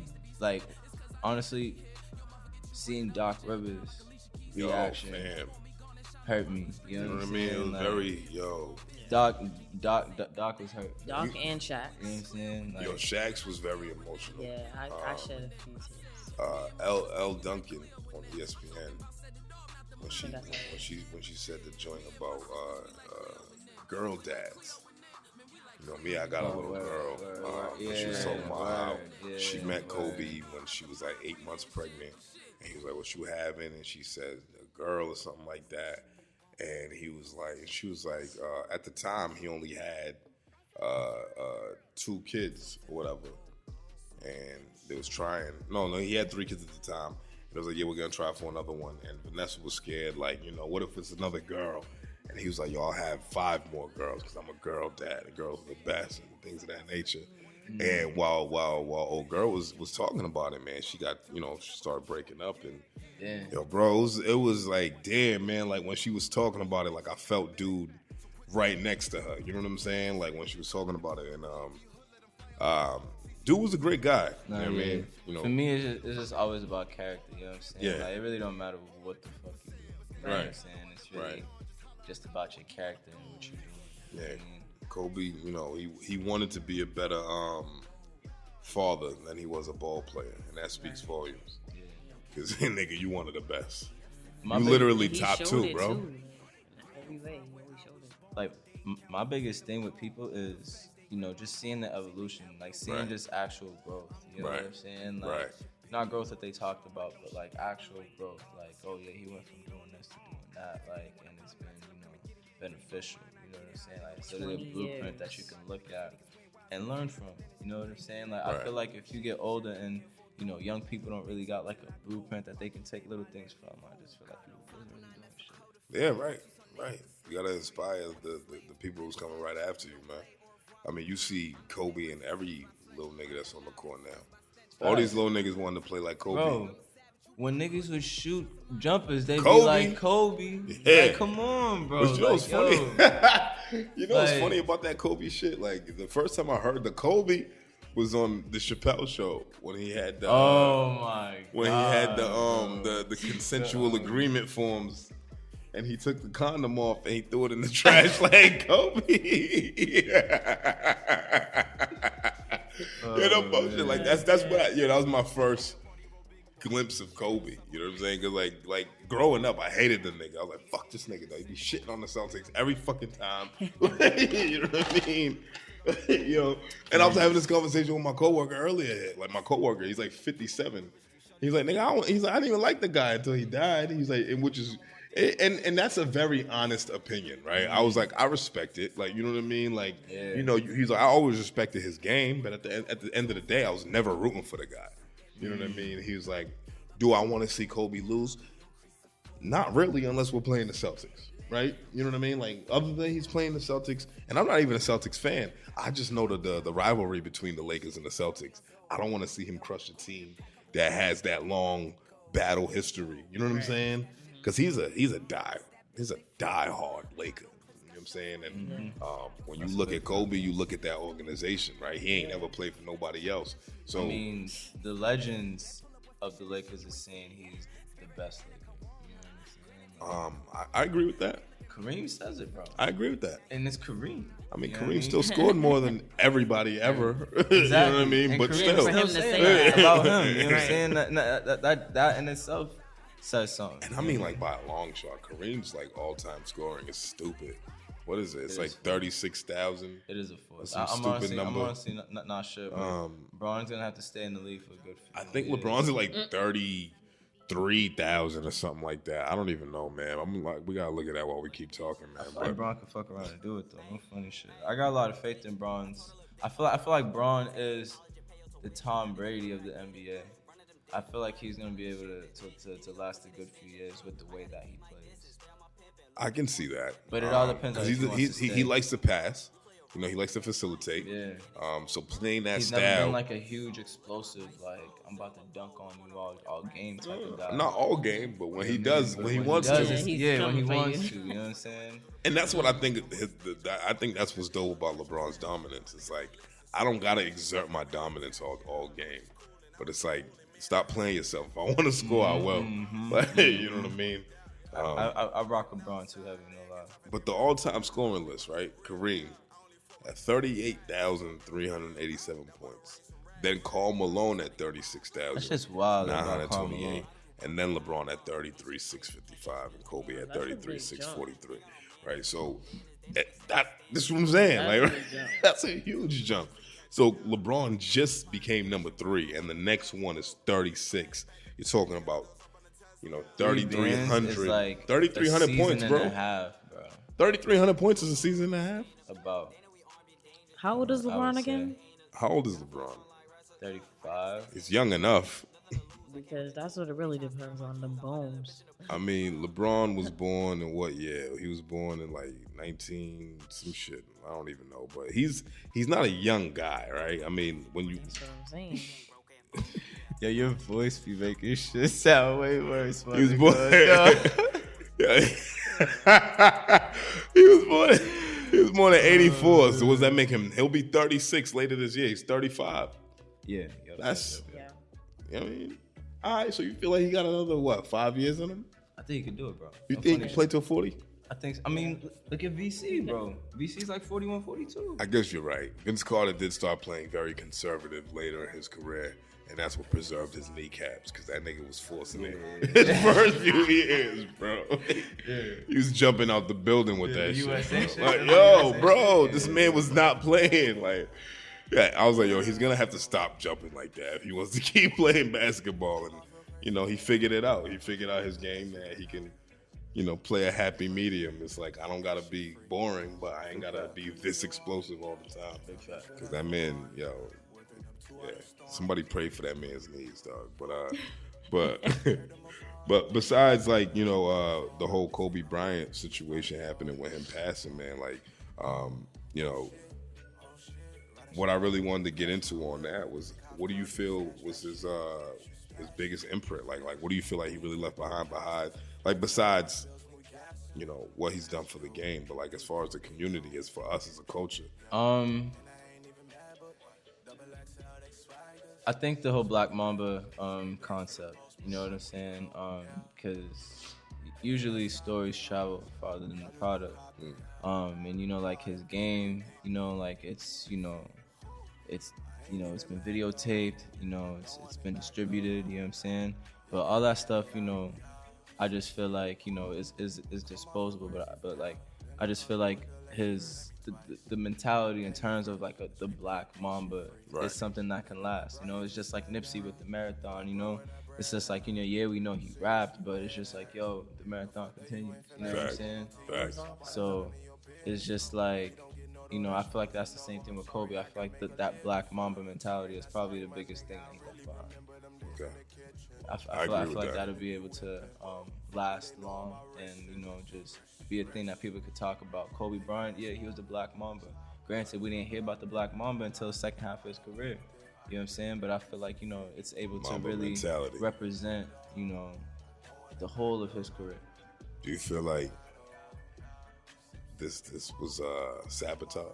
honestly, seeing Doc Rivers' Yo, reaction fam. hurt me. You know, You know what I I'm mean? It saying? was Like, very, yo. Doc was hurt. Doc and Shaq. You know what I'm saying? Like, Yo, Shax was very emotional. Yeah, I shed a few tears. L. Duncan on ESPN when she said the joint about girl dads. You know me, I got a little girl. When she was talking about how she met Kobe when she was like 8 months pregnant, and he was like, "What you having?" And she said, "A girl" or something like that. And he was like, she was like, at the time he only had 2 kids or whatever, and they was trying. No, he had 3 kids at the time. And it was like, yeah, we're gonna try for another one. And Vanessa was scared, like, you know, what if it's another girl? And he was like, yo, I'll have 5 more girls because I'm a girl dad. And girls are the best and things of that nature. And while old girl was talking about it, man, she got, you know, she started breaking up and. damn. Yo, bro, it was like, damn, man, like when she was talking about it, like I felt dude right next to her. You know what I'm saying? Like when she was talking about it, and dude was a great guy. You know what I mean? You know, for me, it's just always about character. You know what I'm saying? Yeah. Like, it really don't matter what the fuck you do. You know what I'm saying? It's really, just about your character and what you're doing. Yeah, Kobe, he wanted to be a better father than he was a ball player, and that speaks volumes. Because nigga, you one of the best. You literally top 2, bro. Every way, he always showed it. Like my biggest thing with people is just seeing the evolution, like seeing just actual growth. You know what I'm saying? Like not growth that they talked about, but like actual growth. Like, oh yeah, he went from doing this to doing that. Like, and it's been beneficial. You know what I'm saying? Like, it's literally a blueprint that you can look at and learn from. You know what I'm saying? Like, I feel like if you get older and young people don't really got like a blueprint that they can take little things from. I just feel like people really doing shit. Yeah, right. You gotta inspire the people who's coming right after you, man. I mean, you see Kobe and every little nigga that's on the court now. All these little niggas wanting to play like Kobe. Bro, when niggas would shoot jumpers, they'd Kobe? be like Kobe. Yeah. Like, come on, bro. But you know what's funny? What's funny about that Kobe shit? Like, the first time I heard the Kobe was on the Chappelle show when he had the he had the consensual agreement forms, and he took the condom off and he threw it in the trash like Kobe. Bullshit. Like that's what that was my first glimpse of Kobe. You know what I'm saying? Cause like growing up, I hated the nigga. I was like, fuck this nigga though. He be shitting on the Celtics every fucking time. You know what I mean? And I was having this conversation with my coworker earlier. Like my coworker, he's like 57. He's like, nigga, I didn't even like the guy until he died. He's like, and that's a very honest opinion, right? I was like, I respect it. Like, you know what I mean? Like, he's like, I always respected his game, but at the end of the day, I was never rooting for the guy. You know what I mean? He was like, do I want to see Kobe lose? Not really, unless we're playing the Celtics, right? You know what I mean? Like, other than he's playing the Celtics, and I'm not even a Celtics fan. I just know the rivalry between the Lakers and the Celtics. I don't want to see him crush a team that has that long battle history. You know what I'm saying? Because he's a diehard Laker. You know what I'm saying? And when you look at Kobe, you look at that organization, right? He ain't ever played for nobody else. So I mean, the legends of the Lakers is saying he's the best Laker. You know what I'm saying? I agree with that. Kareem says it, bro. I agree with that. And it's Kareem. I mean, Kareem still scored more than everybody ever. Exactly. You know what I mean? And But Kareem still. saying that about him. You know what I'm saying? That in itself says something. And I mean, like, by a long shot, Kareem's, like, all-time scoring is stupid. What is it? It's like 36,000. It is a force. I'm honestly not sure. But LeBron's going to have to stay in the league for a good few I think years. LeBron's at, like, 33,000 or something like that. I don't even know, man. I'm like, we got to look at that while we keep talking, man. Like Bron can fuck around and do it, though. No funny shit. I got a lot of faith in Bron's. I feel like Bron is the Tom Brady of the NBA. I feel like he's going to be able to last a good few years with the way that he plays. I can see that. But it all depends on he likes to pass. You know, he likes to facilitate. Yeah. So playing that he's style. He's never been like a huge explosive, like, I'm about to dunk on you all game type of guy. Not all game, but when he does, when he wants to. When he wants to, you know what I'm saying? And that's what I think, I think that's what's dope about LeBron's dominance. It's like, I don't got to exert my dominance all game. But it's like, stop playing yourself. If I want to score, I will. Like, you know what I mean? I rock LeBron too heavy, no lie. But the all-time scoring list, right? Kareem at 38,387 points. Then Karl Malone at 36,000. That's just wild. 928. And then LeBron at 33,655 and Kobe at 33,643. Right? So this is what I'm saying. Like, that's a huge jump. So LeBron just became number 3, and the next one is 36. You're talking about, 3,300. Like 3,300 points, bro. 3,300 points is a season and a half? About. How old is LeBron again? How old is LeBron? 35. He's young enough. Because that's what it really depends on, the bones. I mean, LeBron was born in what year? He was born in like 19 some shit. I don't even know, but he's not a young guy, right? I mean, when you. That's what I'm saying. Yo, your voice be making shit sound way worse. He was born. He was born in 84. So what does that make him? He'll be 36 later this year. He's 35. Yeah. That's. You know what I mean? All right, so you feel like he got another, 5 years in him? I think he can do it, bro. You think he can play till 40? I mean, look at VC, bro. VC's like 41, 42. I guess you're right. Vince Carter did start playing very conservative later in his career, and that's what preserved his kneecaps, because that nigga was forcing it his first few years, bro. Yeah. He was jumping out the building with that shit. Like, yo, bro, this man was not playing. Like, yeah, I was like, yo, he's gonna have to stop jumping like that if he wants to keep playing basketball. And you know, he figured it out. He figured out his game that he can, you know, play a happy medium. It's like, I don't gotta be boring, but I ain't gotta be this explosive all the time. Because that man, yo, yeah, somebody pray for that man's knees, dog. But besides, like, you know, the whole Kobe Bryant situation happening with him passing, man, like, you know, what I really wanted to get into on that was, what do you feel was his biggest imprint? Like, what do you feel like he really left behind, like, besides, you know, what he's done for the game, but like as far as the community, as for us as a culture? I think the whole Black Mamba concept, you know what I'm saying? Because usually stories travel farther than the product. And you know, like his game, you know, like it's been videotaped, you know, it's been distributed, you know what I'm saying? But all that stuff, you know, I just feel like, you know, is disposable, but like I just feel like the mentality in terms of like the Black Mamba is something that can last. You know, it's just like Nipsey with the marathon, you know. It's just like, you know, yeah, we know he rapped, but it's just like, yo, the marathon continues. You know what I'm saying? So it's just like, you know, I feel like that's the same thing with Kobe. I feel like that Black Mamba mentality is probably the biggest thing he left behind. Okay. I feel like that'll be able to last long and, you know, just be a thing that people could talk about. Kobe Bryant, yeah, he was the Black Mamba. Granted, we didn't hear about the Black Mamba until the second half of his career. You know what I'm saying? But I feel like, you know, it's able to really mentality. Represent, you know, the whole of his career. Do you feel like this was sabotage?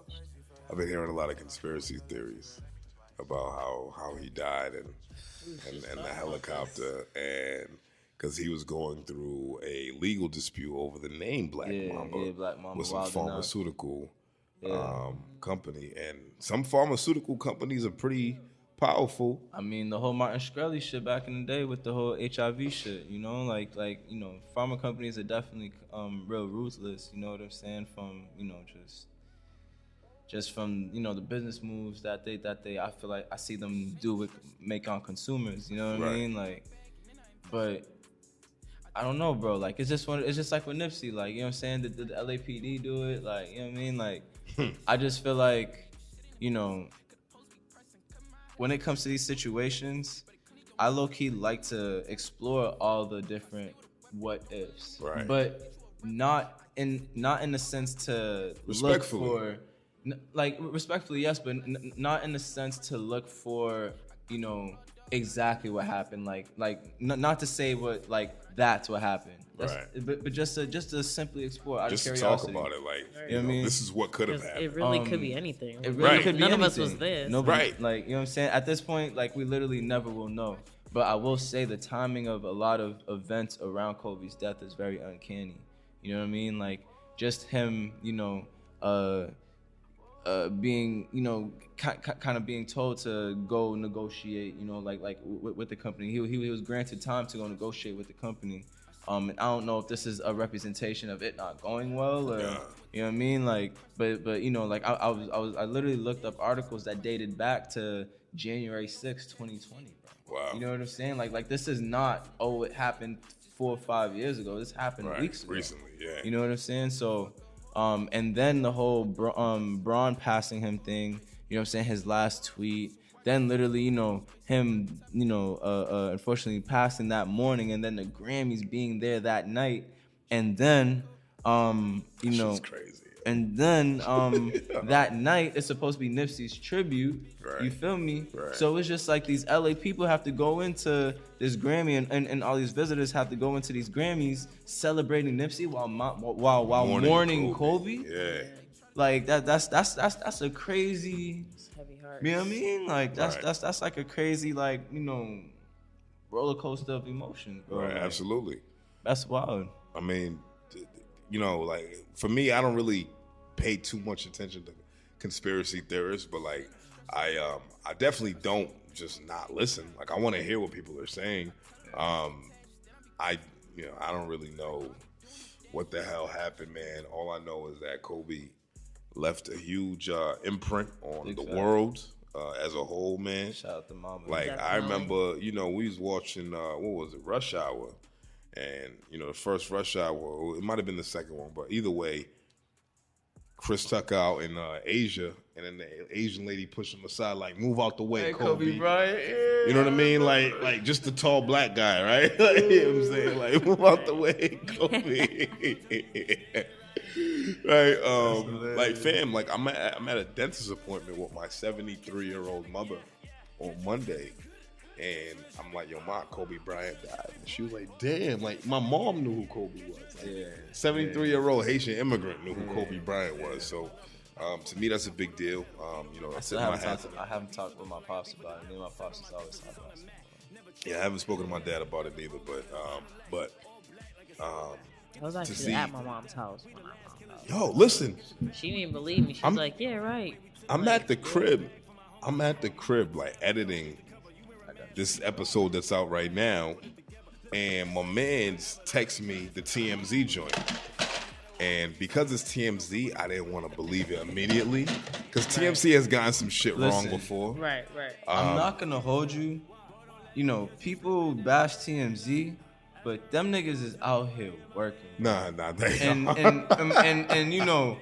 I've been hearing a lot of conspiracy theories about how he died and the helicopter, and because he was going through a legal dispute over the name Black Mamba, Black Mamba with some pharmaceutical company, and some pharmaceutical companies are pretty powerful. I mean, the whole Martin Shkreli shit back in the day with the whole HIV shit, you know, like you know, pharma companies are definitely real ruthless. You know what I'm saying? From, you know, just from, you know, the business moves that they I feel like I see them make on consumers. You know what I mean? Like, but I don't know, bro. Like, it's just like with Nipsey. Like, you know what I'm saying? Did the LAPD do it? Like, you know what I mean? Like, I just feel like, you know, when it comes to these situations, I low-key like to explore all the different what ifs, but not in the sense to look for, like, respectfully, yes, but not in the sense to look for, you know, exactly what happened. Like not to say what, like, that's what happened. But just to simply explore out of curiosity. Just talk about it, like, you know what I mean? This is what could have happened. It really could be anything. It really could be None anything. of us was there. Nobody, like, you know what I'm saying? At this point, like, we literally never will know. But I will say the timing of a lot of events around Kobe's death is very uncanny. You know what I mean? Like, just him, you know, being, you know, kind of being told to go negotiate, you know, like with the company. He was granted time to go negotiate with the company. And I don't know if this is a representation of it not going well, or you know what I mean, like, but you know, like I literally looked up articles that dated back to January 6, 2020, bro. Wow. You know what I'm saying? Like this is not, oh, it happened 4 or 5 years ago. This happened weeks ago. Recently, yeah. You know what I'm saying? So, and then the whole Braun passing him thing. You know what I'm saying? His last tweet. Then literally, you know, him, you know, unfortunately passing that morning, and then the Grammys being there that night, and then, you know, crazy. And then that night it's supposed to be Nipsey's tribute. Right. You feel me? Right. So it's just like these LA people have to go into this Grammy, and all these visitors have to go into these Grammys celebrating Nipsey while mourning Kobe. Yeah. Like that's a crazy. Heavy heart. You know what I mean? Like that's like a crazy, like, you know, roller coaster of emotions, bro. Right. Like, Absolutely. that's wild. I mean, like for me, I don't really pay too much attention to conspiracy theorists, but like I definitely don't just not listen. Like I want to hear what people are saying. I don't really know what the hell happened, man. All I know is that Kobe left a huge imprint on the world as a whole, man. Shout out to Mama. Like Definitely. I remember, we was watching what was it, Rush Hour, and the first Rush Hour, it might have been the second one, but either way, Chris Tucker out in Asia, and then the Asian lady pushed him aside, like, move out the way, Hey, Kobe. Bryant. Yeah. You know what I mean? Like just the tall black guy, right? Like, you know what I'm saying? Like, move out the way, Kobe. Like fam, like I'm at a dentist appointment with my 73-year-old mother on Monday, and I'm like, yo, ma, Kobe Bryant died. And she was like, damn, like my mom knew who Kobe was. Like, 73-year-old Haitian immigrant knew who Kobe Bryant was. So to me, that's a big deal. I haven't talked with my pops about it. Me and my pops is always talking about it. Yeah, I haven't spoken to my dad about it neither, but I was actually at my mom's house when I found out. yo, listen, She didn't believe me. She was like, yeah, right. I'm at the crib. I'm at the crib, like editing this episode that's out right now, and my man's text me the TMZ joint. And because it's TMZ, I didn't want to believe it immediately because TMZ has gotten some shit wrong before. Right. I'm not gonna hold you. People bash TMZ, but them niggas is out here working. Nah, they And Yo,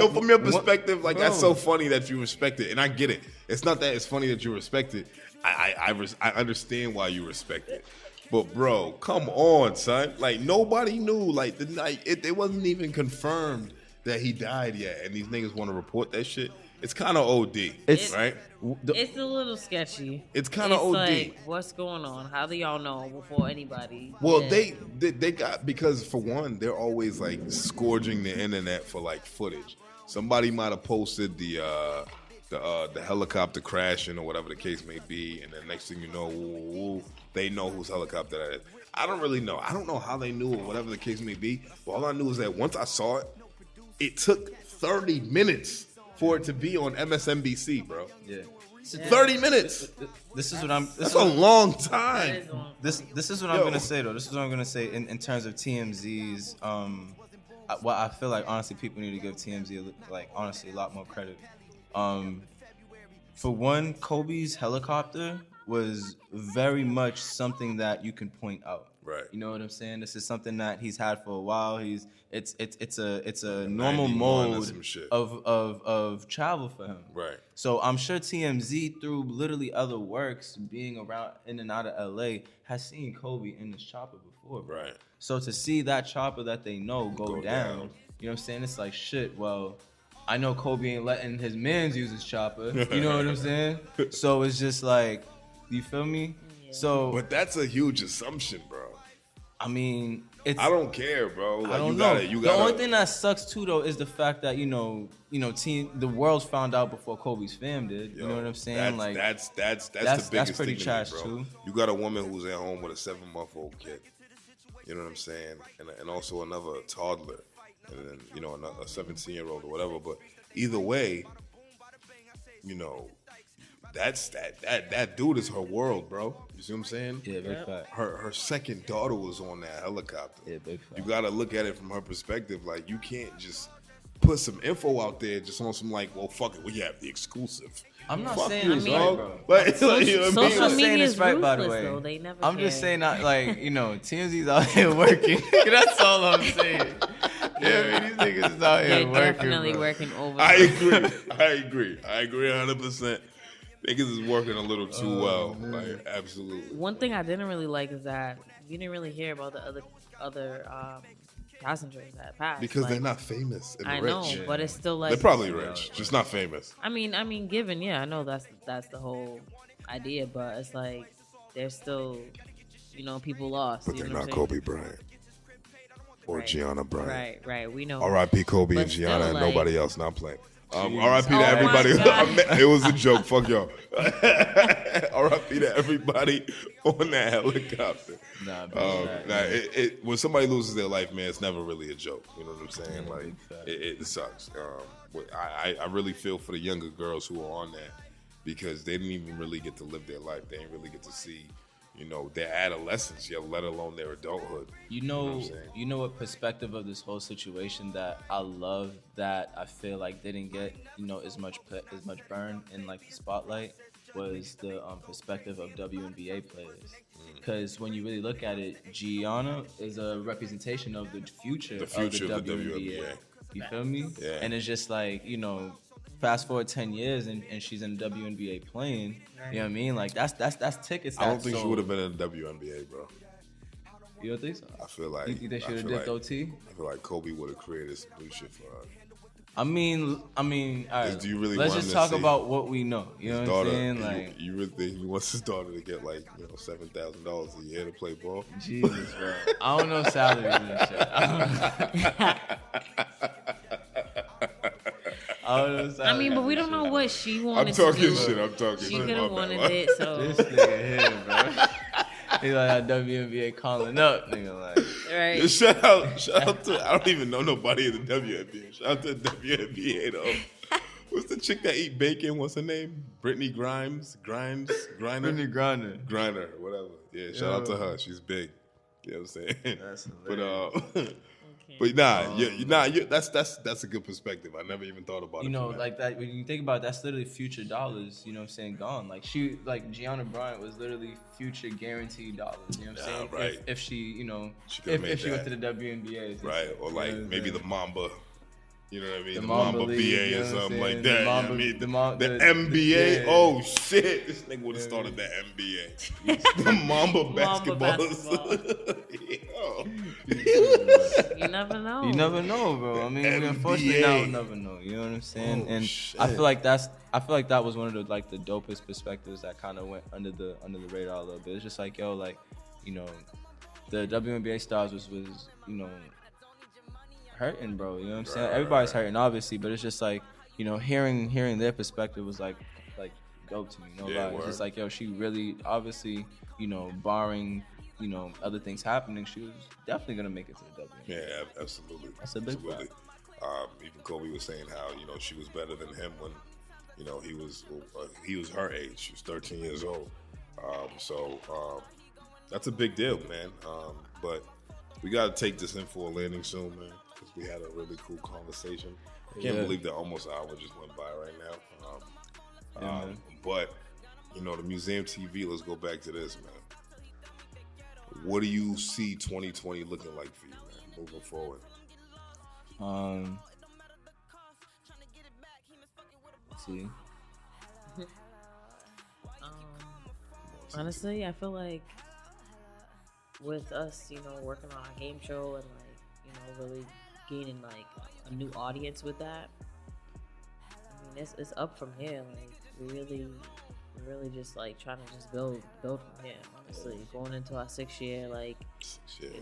from your perspective, like bro. that's so funny that you respect it, and I get it. It's not that it's funny that you respect it. I understand why you respect it, but bro, come on, son. Like nobody knew. Like it wasn't even confirmed that he died yet, and these niggas want to report that shit. It's kind of OD, right? It's a little sketchy. It's kind of OD. Like, what's going on? How do y'all know before anybody? Well, Yeah. they got, because for one, they're always like scourging the internet for like footage. Somebody might have posted the helicopter crashing or whatever the case may be, and then next thing you know, they know whose helicopter that is. I don't really know. I don't know how they knew or whatever the case may be. But all I knew is that once I saw it, it took 30 minutes for it to be on MSNBC, bro. Yeah. 30 minutes. This is what I'm. That's a long time. This is what I'm gonna say though. This is what I'm gonna say in terms of TMZ's. What I feel like honestly, people need to give TMZ honestly a lot more credit. For one, Kobe's helicopter was very much something that you can point out. Right. You know what I'm saying? This is something that he's had for a while. It's a normal 91 or mode some shit. of travel for him. Right. So I'm sure TMZ, through literally other works, being around in and out of LA, has seen Kobe in this chopper before. Bro. Right. So to see that chopper that they know go down, down. you know what I'm saying? It's like, shit, well, I know Kobe ain't letting his mans use his chopper. You know what I'm saying? So it's just like, you feel me? Yeah. So, But that's a huge assumption, bro. I mean, it's... I don't care, bro. Like, I don't you know. gotta, The only thing that sucks too, though, is the fact that the world found out before Kobe's fam did. You know what I'm saying? That's the biggest pretty thing trash to me, bro. too. You got a woman who's at home with a 7-month-old kid. You know what I'm saying? And also another toddler, and then a 17-year-old or whatever. But either way, that dude is her world, bro. You see what I'm saying? Yeah, big fact. Her second daughter was on that helicopter. Yeah, big fact. You gotta look at it from her perspective. Like, you can't just put some info out there just on some well, fuck it, we have the exclusive. I'm not Fuck saying you, it's dog. right, bro. Like, you know what I Social mean? I'm not saying media it's is right, by the ruthless, way. though. They never I'm just care. saying, TMZ's out here working. That's all I'm saying. Yeah, these niggas is out here They're working. definitely bro. working over. I agree 100%. Niggas is working a little too well. Like, absolutely. One thing I didn't really like is that you didn't really hear about the other passengers that passed. Because like, they're not famous and I rich. know, but it's still like They're probably rich, just not famous. I mean, given, yeah, I know that's the whole idea, but it's like there's still, people lost. But you they're know not what I'm saying? Kobe Bryant or Right. Gianna Bryant. Right. We know. R.I.P. Kobe But and Gianna still, and nobody else not playing. R.I.P. to Oh everybody. my God. It was a joke. Fuck y'all. R.I.P. to everybody on that helicopter. Nah, big fact, Nah, man. when somebody loses their life, man, it's never really a joke. You know what I'm saying? Yeah, like, big fact. it sucks. I really feel for the younger girls who are on that because they didn't even really get to live their life. They didn't really get to see, their adolescence, let alone their adulthood. You know what perspective of this whole situation that I love that I feel like didn't get as much burn in like the spotlight was the perspective of WNBA players. Because when you really look at it, Gianna is a representation of the future of the WNBA. You feel me? Yeah. And it's just like, fast forward 10 years and she's in the WNBA playing. Right. You know what I mean? Like that's tickets. I don't think she would have been in the WNBA, bro. You don't think so? I feel like You think she would have dipped OT? I feel like Kobe would have created some new shit for her. I mean, all right. Do you really let's want just to talk see about what we know. You know his what I'm daughter, saying? Like, you really think he wants his daughter to get like $7,000 a year to play ball? Jesus, bro. I don't know salaries and shit. I don't know salaries. I mean, but we don't and know shit, what she I'm wanted to talking do. shit. I'm talking She shit. could have My wanted bad. it, so This nigga here, bro. He's like that WNBA calling up, nigga. Like, right. Yeah, shout out to, I don't even know nobody in the WNBA. Shout out to the WNBA though. What's the chick that eat bacon? What's her name? Brittany Griner? Brittany Griner. Griner, whatever. Yeah, shout out to her. She's big. You know what I'm saying? That's But hilarious. but that's a good perspective. I never even thought about it. from that. Like that when you think about it, that's literally future dollars, you know what I'm saying, gone. Like Gianna Bryant was literally future guaranteed dollars, you know what I'm saying? Right. If she, She could've made if she went that. to the WNBA. Right, or like You know what I'm maybe saying? the Mamba, you know what I mean? The The Mamba Mamba League, BA you know or what I'm something saying? like The that. Mamba- you know what I mean? the Mamba- the the- NBA. yeah. Oh shit! This nigga would have started the NBA. The Mamba basketball. You never know. You never know, bro. I mean, we NBA. unfortunately now will never know. You know what I'm saying? Oh, and shit. I feel like that was one of the like the dopest perspectives that kind of went under the radar a little bit. It's just like, yo, like, the WNBA stars was hurting, bro. You know what I'm saying? Everybody's hurting, obviously, but it's just like, hearing their perspective was like dope to me. No Yeah, lie. It's word. just like, yo, she really obviously, barring other things happening, she was definitely gonna make it to the WNBA. Yeah, absolutely. That's a big absolutely. Even Kobe was saying how she was better than him when he was her age. She was 13 years old. That's a big deal, man. But we got to take this in for a landing soon, man, because we had a really cool conversation. I can't Yeah. believe that almost an hour just went by right now. Yeah, man. But the museum TV. Let's go back to this, man. What do you see 2020 looking like for you, man, moving forward? See, Honestly, I feel like with us, working on our game show and really gaining like a new audience with that. I mean, it's up from here. Like we're really just like trying to just build from here. Honestly, going into our 6th year, like Shit.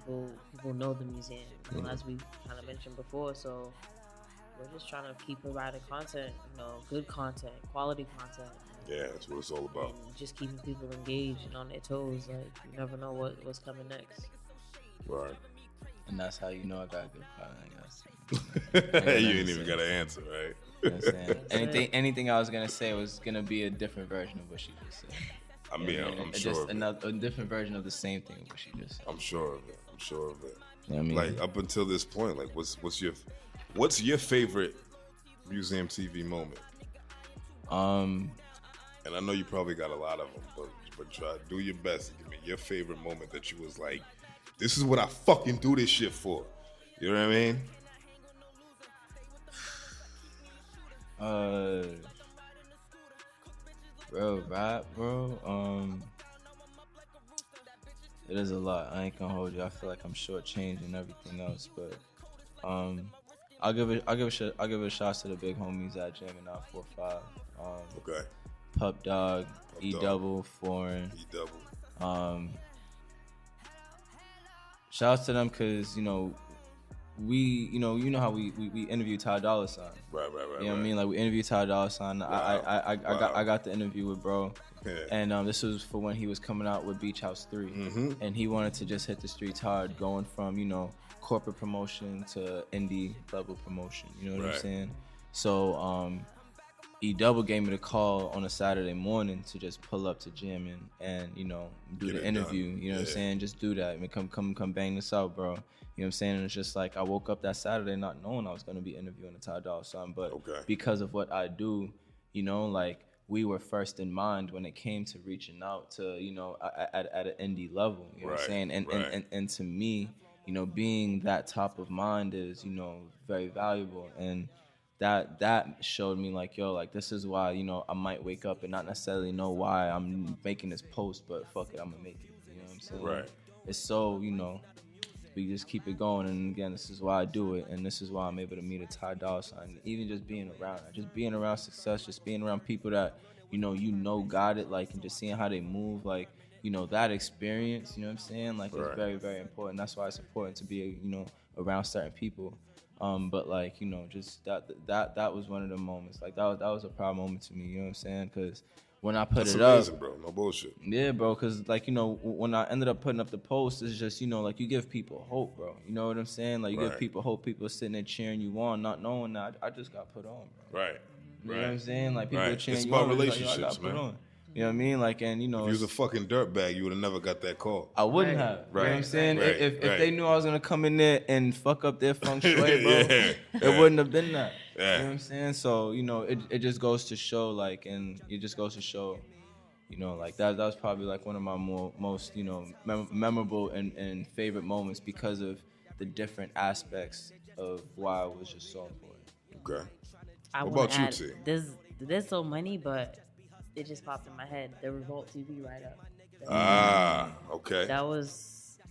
people know the museum, as we kind of mentioned before. So we're just trying to keep providing content, good content, quality content. Yeah, that's what it's all about. And just keeping people engaged and on their toes. Like you never know what's coming next. Right. and that's how you know I got a good product, I guess. You ain't even got an answer, right? You know what I'm saying? Anything I was gonna say was gonna be a different version of what she just said. I mean, I'm Just sure of it. a different version of the same thing what she just said. I'm sure of it. I'm sure of it. You know what I mean? Like up until this point, like what's your favorite museum TV moment? And I know you probably got a lot of them, but try do your best to give me your favorite moment that you was like, this is what I fucking do this shit for. You know what I mean? Bro. It is a lot. I ain't gonna hold you. I feel like I'm shortchanging everything else, but I'll give a shout to the big homies at Jam and Out 45. Okay. Pup Dog, E Dog. Double, Foreign. E double. Shout out to them because you know how we interviewed Ty Dolla $ign. Right. You know what I mean? Like we interviewed Ty Dolla $ign. Wow. I got the interview with bro. Yeah. And this was for when he was coming out with Beach House 3. Mm-hmm. And he wanted to just hit the streets hard, going from, you know, corporate promotion to indie level promotion. You know what I'm saying? So E Double gave me the call on a Saturday morning to just pull up to Jammin' and, you know, do the interview. Done. You know what I'm saying? Just do that. I mean, come bang this out, bro. You know what I'm saying? And it's just like I woke up that Saturday not knowing I was going to be interviewing the Ty Dolla $ign. But because of what I do, you know, like, we were first in mind when it came to reaching out to, you know, at an indie level. You know what I'm saying? And to me, you know, being that top of mind is, you know, very valuable. And that showed me like, yo, like this is why, you know, I might wake up and not necessarily know why I'm making this post, but fuck it, I'm gonna make it. You know what I'm saying? Right. It's so, you know, we just keep it going. And again, this is why I do it, and this is why I'm able to meet a Ty Dolla $ign. Even just being around success, just being around people that, you know got it, like, and just seeing how they move, like, you know, that experience, you know what I'm saying? Like, it's very, very important. That's why it's important to be, you know, around certain people. But like, you know, just that was one of the moments. Like that was a proud moment to me. You know what I'm saying? Because when I put That's it amazing, up, bro. No bullshit. Yeah, bro. Because like, you know, when I ended up putting up the post, it's just, you know, like you give people hope, bro. You know what I'm saying? Like you give people hope. People are sitting there cheering you on, not knowing that I just got put on, bro. Right. You know what I'm saying? Like people are cheering you on. It's about relationships, like, I got man. Put on. You know what I mean? Like, and you know, if you was a fucking dirtbag, you would have never got that call. I wouldn't have. You know what I'm saying? If they knew I was gonna come in there and fuck up their feng shui, bro, it wouldn't have been that. You know what I'm saying? So, you know, it just goes to show, like, and it just goes to show, you know, like that was probably like one of my most, you know, memorable and favorite moments because of the different aspects of why it was just so important. Okay. What about you, T? There's so many, but it just popped in my head. The Revolt TV write-up. Okay.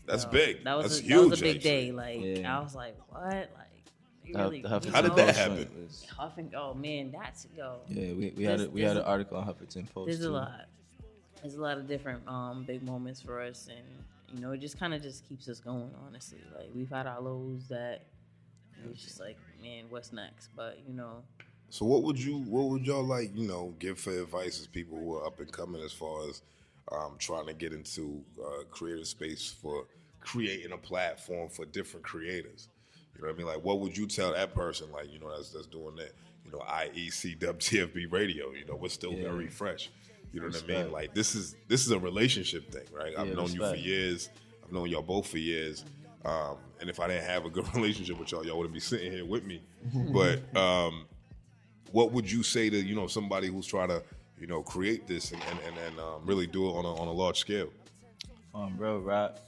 That's big. That's huge. That was a big day. Like, I was like, what? Like, really? How did that happen? Oh man, that's Yeah, we had an article on Huffington Post. There's a lot. There's a lot of different big moments for us, and you know, it just kind of just keeps us going. Honestly, like we've had our lows that it's just like, man, what's next? But you know. So what would y'all like, you know, give for advice as people who are up and coming as far as trying to get into creative space for creating a platform for different creators? You know what I mean? Like, what would you tell that person, like, you know, that's doing that, you know, IEC WTFB radio, you know, we're still very fresh. You know what I mean? Like, this is a relationship thing, right? I've known you for years. I've known y'all both for years. And if I didn't have a good relationship with y'all wouldn't be sitting here with me. But what would you say to, you know, somebody who's trying to, you know, create this and really do it on a large scale? Real rap.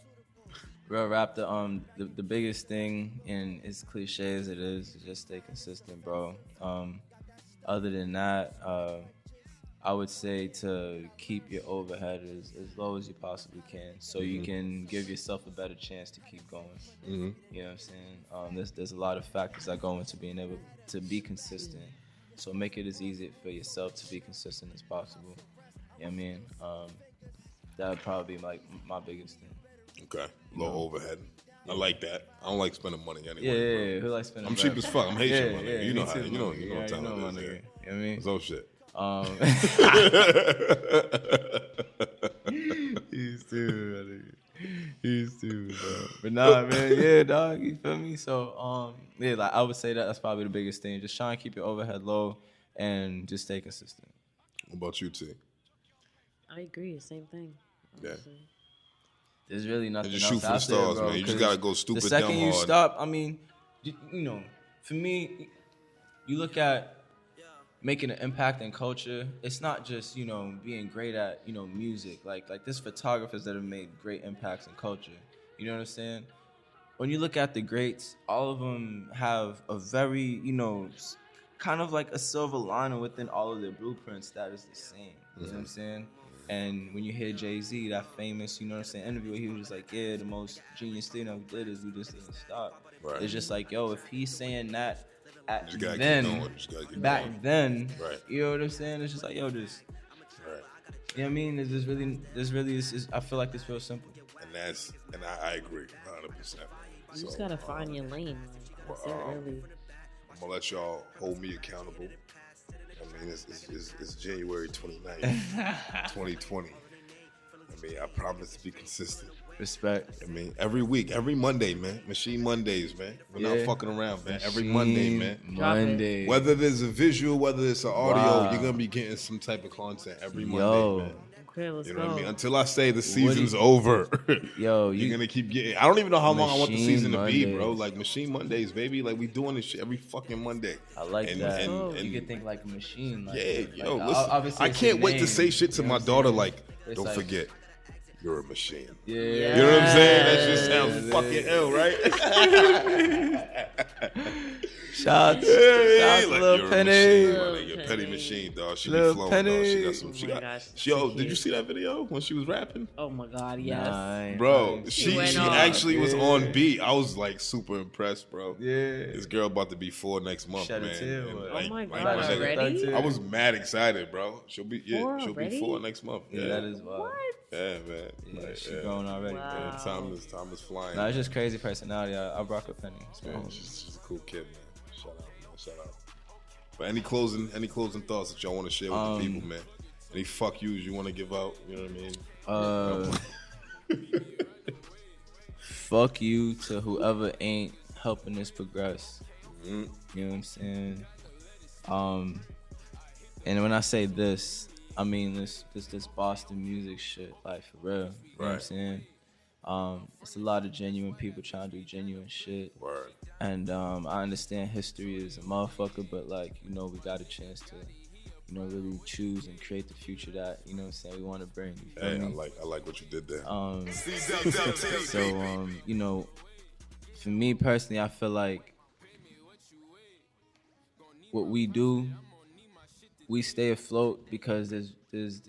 The biggest thing, and as cliche as it is just stay consistent, bro. Other than that, I would say to keep your overhead as low as you possibly can, so you can give yourself a better chance to keep going. You know what I'm saying? There's a lot of factors that go into being able to be consistent. So make it as easy for yourself to be consistent as possible. You know what I mean? That would probably be like my biggest thing. Okay. Low overhead. I like that. I don't like spending money anyway. Yeah. Who likes spending money? I'm cheap as fuck. I'm Haitian money. Yeah, you know how too, you know what time it is. You know what I mean? So shit. He's too, bro. But nah, man, yeah, dog, you feel me? So, yeah, like I would say that's probably the biggest thing. Just try and keep your overhead low and just stay consistent. What about you, T? I agree, the same thing. Honestly. Yeah. There's really nothing just else shoot for the out stars, there, bro, man. You just gotta go stupid dumb hard. The second you stop, I mean, you know, for me, you look at making an impact in culture. It's not just, you know, being great at, you know, music. Like there's photographers that have made great impacts in culture. You know what I'm saying? When you look at the greats, all of them have a very, you know, kind of like a silver lining within all of their blueprints that is the same. You know what I'm saying? And when you hear Jay-Z, that famous, you know what I'm saying, interview, he was just like, yeah, the most genius thing that we did is we just didn't stop. Right. It's just like, yo, if he's saying that then, then, you know what I'm saying? It's just like, yo, this. Right. You know what I mean? This really is, I feel like it's real simple. And I agree 100%. You just gotta find your lane. early. I'm gonna let y'all hold me accountable. I mean, it's January 29th, 2020. I mean, I promise to be consistent. Respect. I mean, every week, every Monday, man. Machine Mondays, man. We're not fucking around, man. Every Monday, man. Monday. Whether there's a visual, whether it's an audio, you're gonna be getting some type of content every Monday, man. Okay, let's You know go. what I mean? Until I say the season's over. Yo, you're gonna keep getting. I don't even know how long I want the Machine season to be, bro. Mondays. Like Machine Mondays, baby. Like we doing this shit every fucking Monday. I like that. And you could think like a machine. Like, yeah, like, yo, listen. obviously I it's can't a wait to name, say shit to you know my what I'm daughter saying? like, It's don't like- forget, you're a machine. Yeah. You know what I'm saying? That just sounds fucking ill, right? Shout out to Like, Lil you're a Penny. machine, my nigga. Petty machine, dog. She be Lil flowing, dog. She Penny. got some. Oh my gosh, Yo, so did you cute. see that video when she was rapping? Oh my God, yes. Nah, Bro, like, she went off. actually was on beat. I was like super impressed, bro. Yeah. This girl about to be 4 next month, Shed a man. tear, And, what? Oh my like, God, my nigga, already? I was mad excited, bro. She'll be 4 she'll be already? 4 next month. Yeah, that is wild. What? Yeah, man. Yeah, Like, she grown already. Wow. Yeah, time is flying. Nah, it's just crazy personality. I rock with Penny. It's Yeah, cool. she's a cool kid, man. Shout out, man. Shout out. But any closing thoughts that y'all want to share with the people, man? Any fuck yous you want to give out? You know what I mean? Fuck you to whoever ain't helping us progress. Mm-hmm. You know what I'm saying? And when I say this, I mean this Boston music shit, like for real. You know what I'm Right. saying? It's a lot of genuine people trying to do genuine shit. Word. And I understand history is a motherfucker, but like, you know, we got a chance to, you know, really choose and create the future that, you know what I'm saying, we want to bring. You feel Hey, me? I like what you did there. So, you know, for me personally, I feel like what we do, we stay afloat because there's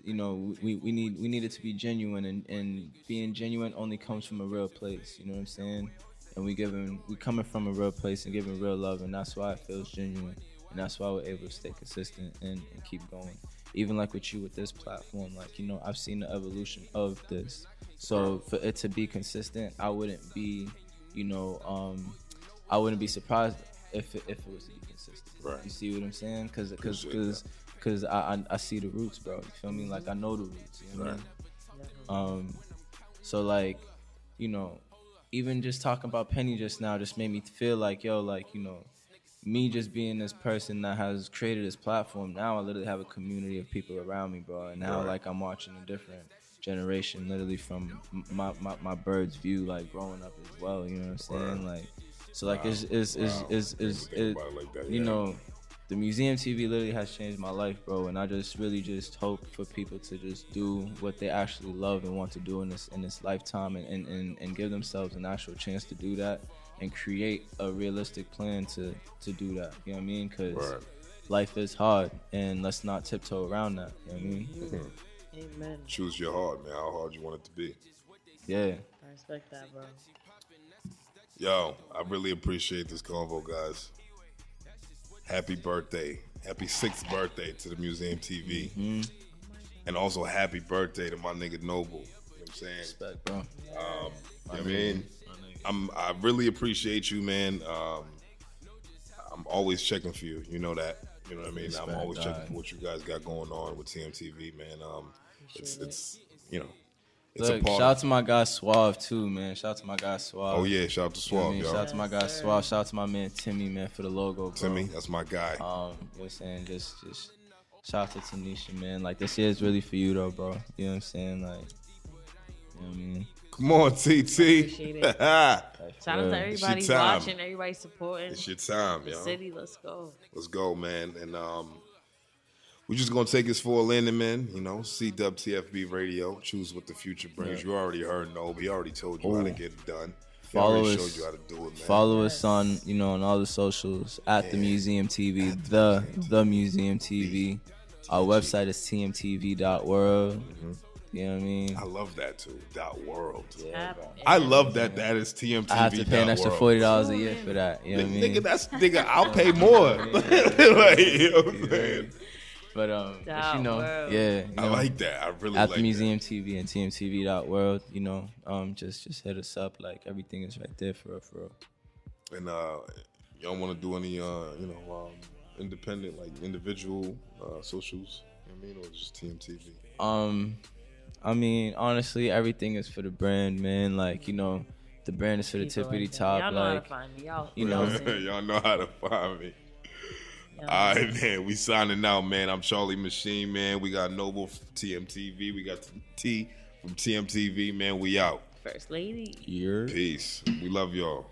you know, we need it to be genuine, and being genuine only comes from a real place. You know what I'm saying? And we coming from a real place and giving real love, and that's why it feels genuine, and that's why we're able to stay consistent and keep going. Even like with you with this platform, like, you know, I've seen the evolution of this. So for it to be consistent, I wouldn't be, you know, I wouldn't be surprised if it was to be consistent. Right. You see what I'm saying? Appreciate that. Cause I see the roots, bro. You feel me? Like I know the roots. You know what I mean? So like, you know, even just talking about Penny just now just made me feel like, yo, like, you know, me just being this person that has created this platform, now I literally have a community of people around me, bro. And now like I'm watching a different generation literally from my bird's view, like growing up as well. You know what I'm saying? Like, so like it's you know, the museum TV literally has changed my life, bro, and I just really just hope for people to just do what they actually love and want to do in this lifetime, and give themselves an actual chance to do that and create a realistic plan to do that. You know what I mean? Because life is hard, and let's not tiptoe around that. You know what I mean? Amen. Choose your heart, man. How hard you want it to be. Yeah. I respect that, bro. Yo, I really appreciate this convo, guys. Happy birthday. Happy 6th birthday to the Museum TV. Mm-hmm. And also happy birthday to my nigga Noble. You know what I'm saying? Respect, bro. I mean, I really appreciate you, man. I'm always checking for you. You know that. You know what I mean? Respect, I'm always checking dog. for what you guys got going on with TMTV, man. It's you know, it's Look, a part. shout out to my guy Suave too, man. Shout out to my guy Suave. Oh yeah, shout out to You know what I Suave, mean? yo. Shout out to my guy Suave. Shout out to my man Timmy, man, for the logo, bro. Timmy, that's my guy. You know what I'm saying? Just shout out to Tanisha, man. Like, this year is really for you, though, bro. You know what I'm saying? Like, you know what I mean? Come on, TT. Appreciate it. It's Shout out to everybody your time. watching, everybody supporting. your time, The yo. city, let's go. Let's go, man. And we're just gonna take this for a landing, man. You know, CWTFB Radio. Choose what the future brings. You already heard Nob. He already told you how to get it done. He Follow already us. showed you how to do it, man. Follow us on, you know, on all the socials at the Museum TV, the Museum TV. Our website is tmtv.world. You know what I mean? I love that too. .world. Tap I in. love that. That is TMTV. I have to pay an extra .world. $40 a year for that. You know what I mean? Nigga, I'll pay more. Like, you know what I'm saying? But you know, .world. yeah. You I know, like that. I really at like the Museum TV and tmtv.world, you know, just hit us up. Like, everything is right there for real. that. And y'all want to do any, independent, like individual socials? You know what I mean, or just TMTV? I mean, honestly, everything is for the brand, man. Like, you know, the brand is for the People tippity like that. top. Y'all know how to Like, find me. Y'all, you know. Y'all know how to find me. Y'all All know. right, man. We signing out, man. I'm Charlie Machine, man. We got Noble from TMTV. We got T from TMTV, man. We out. First lady. You're Peace. We love y'all.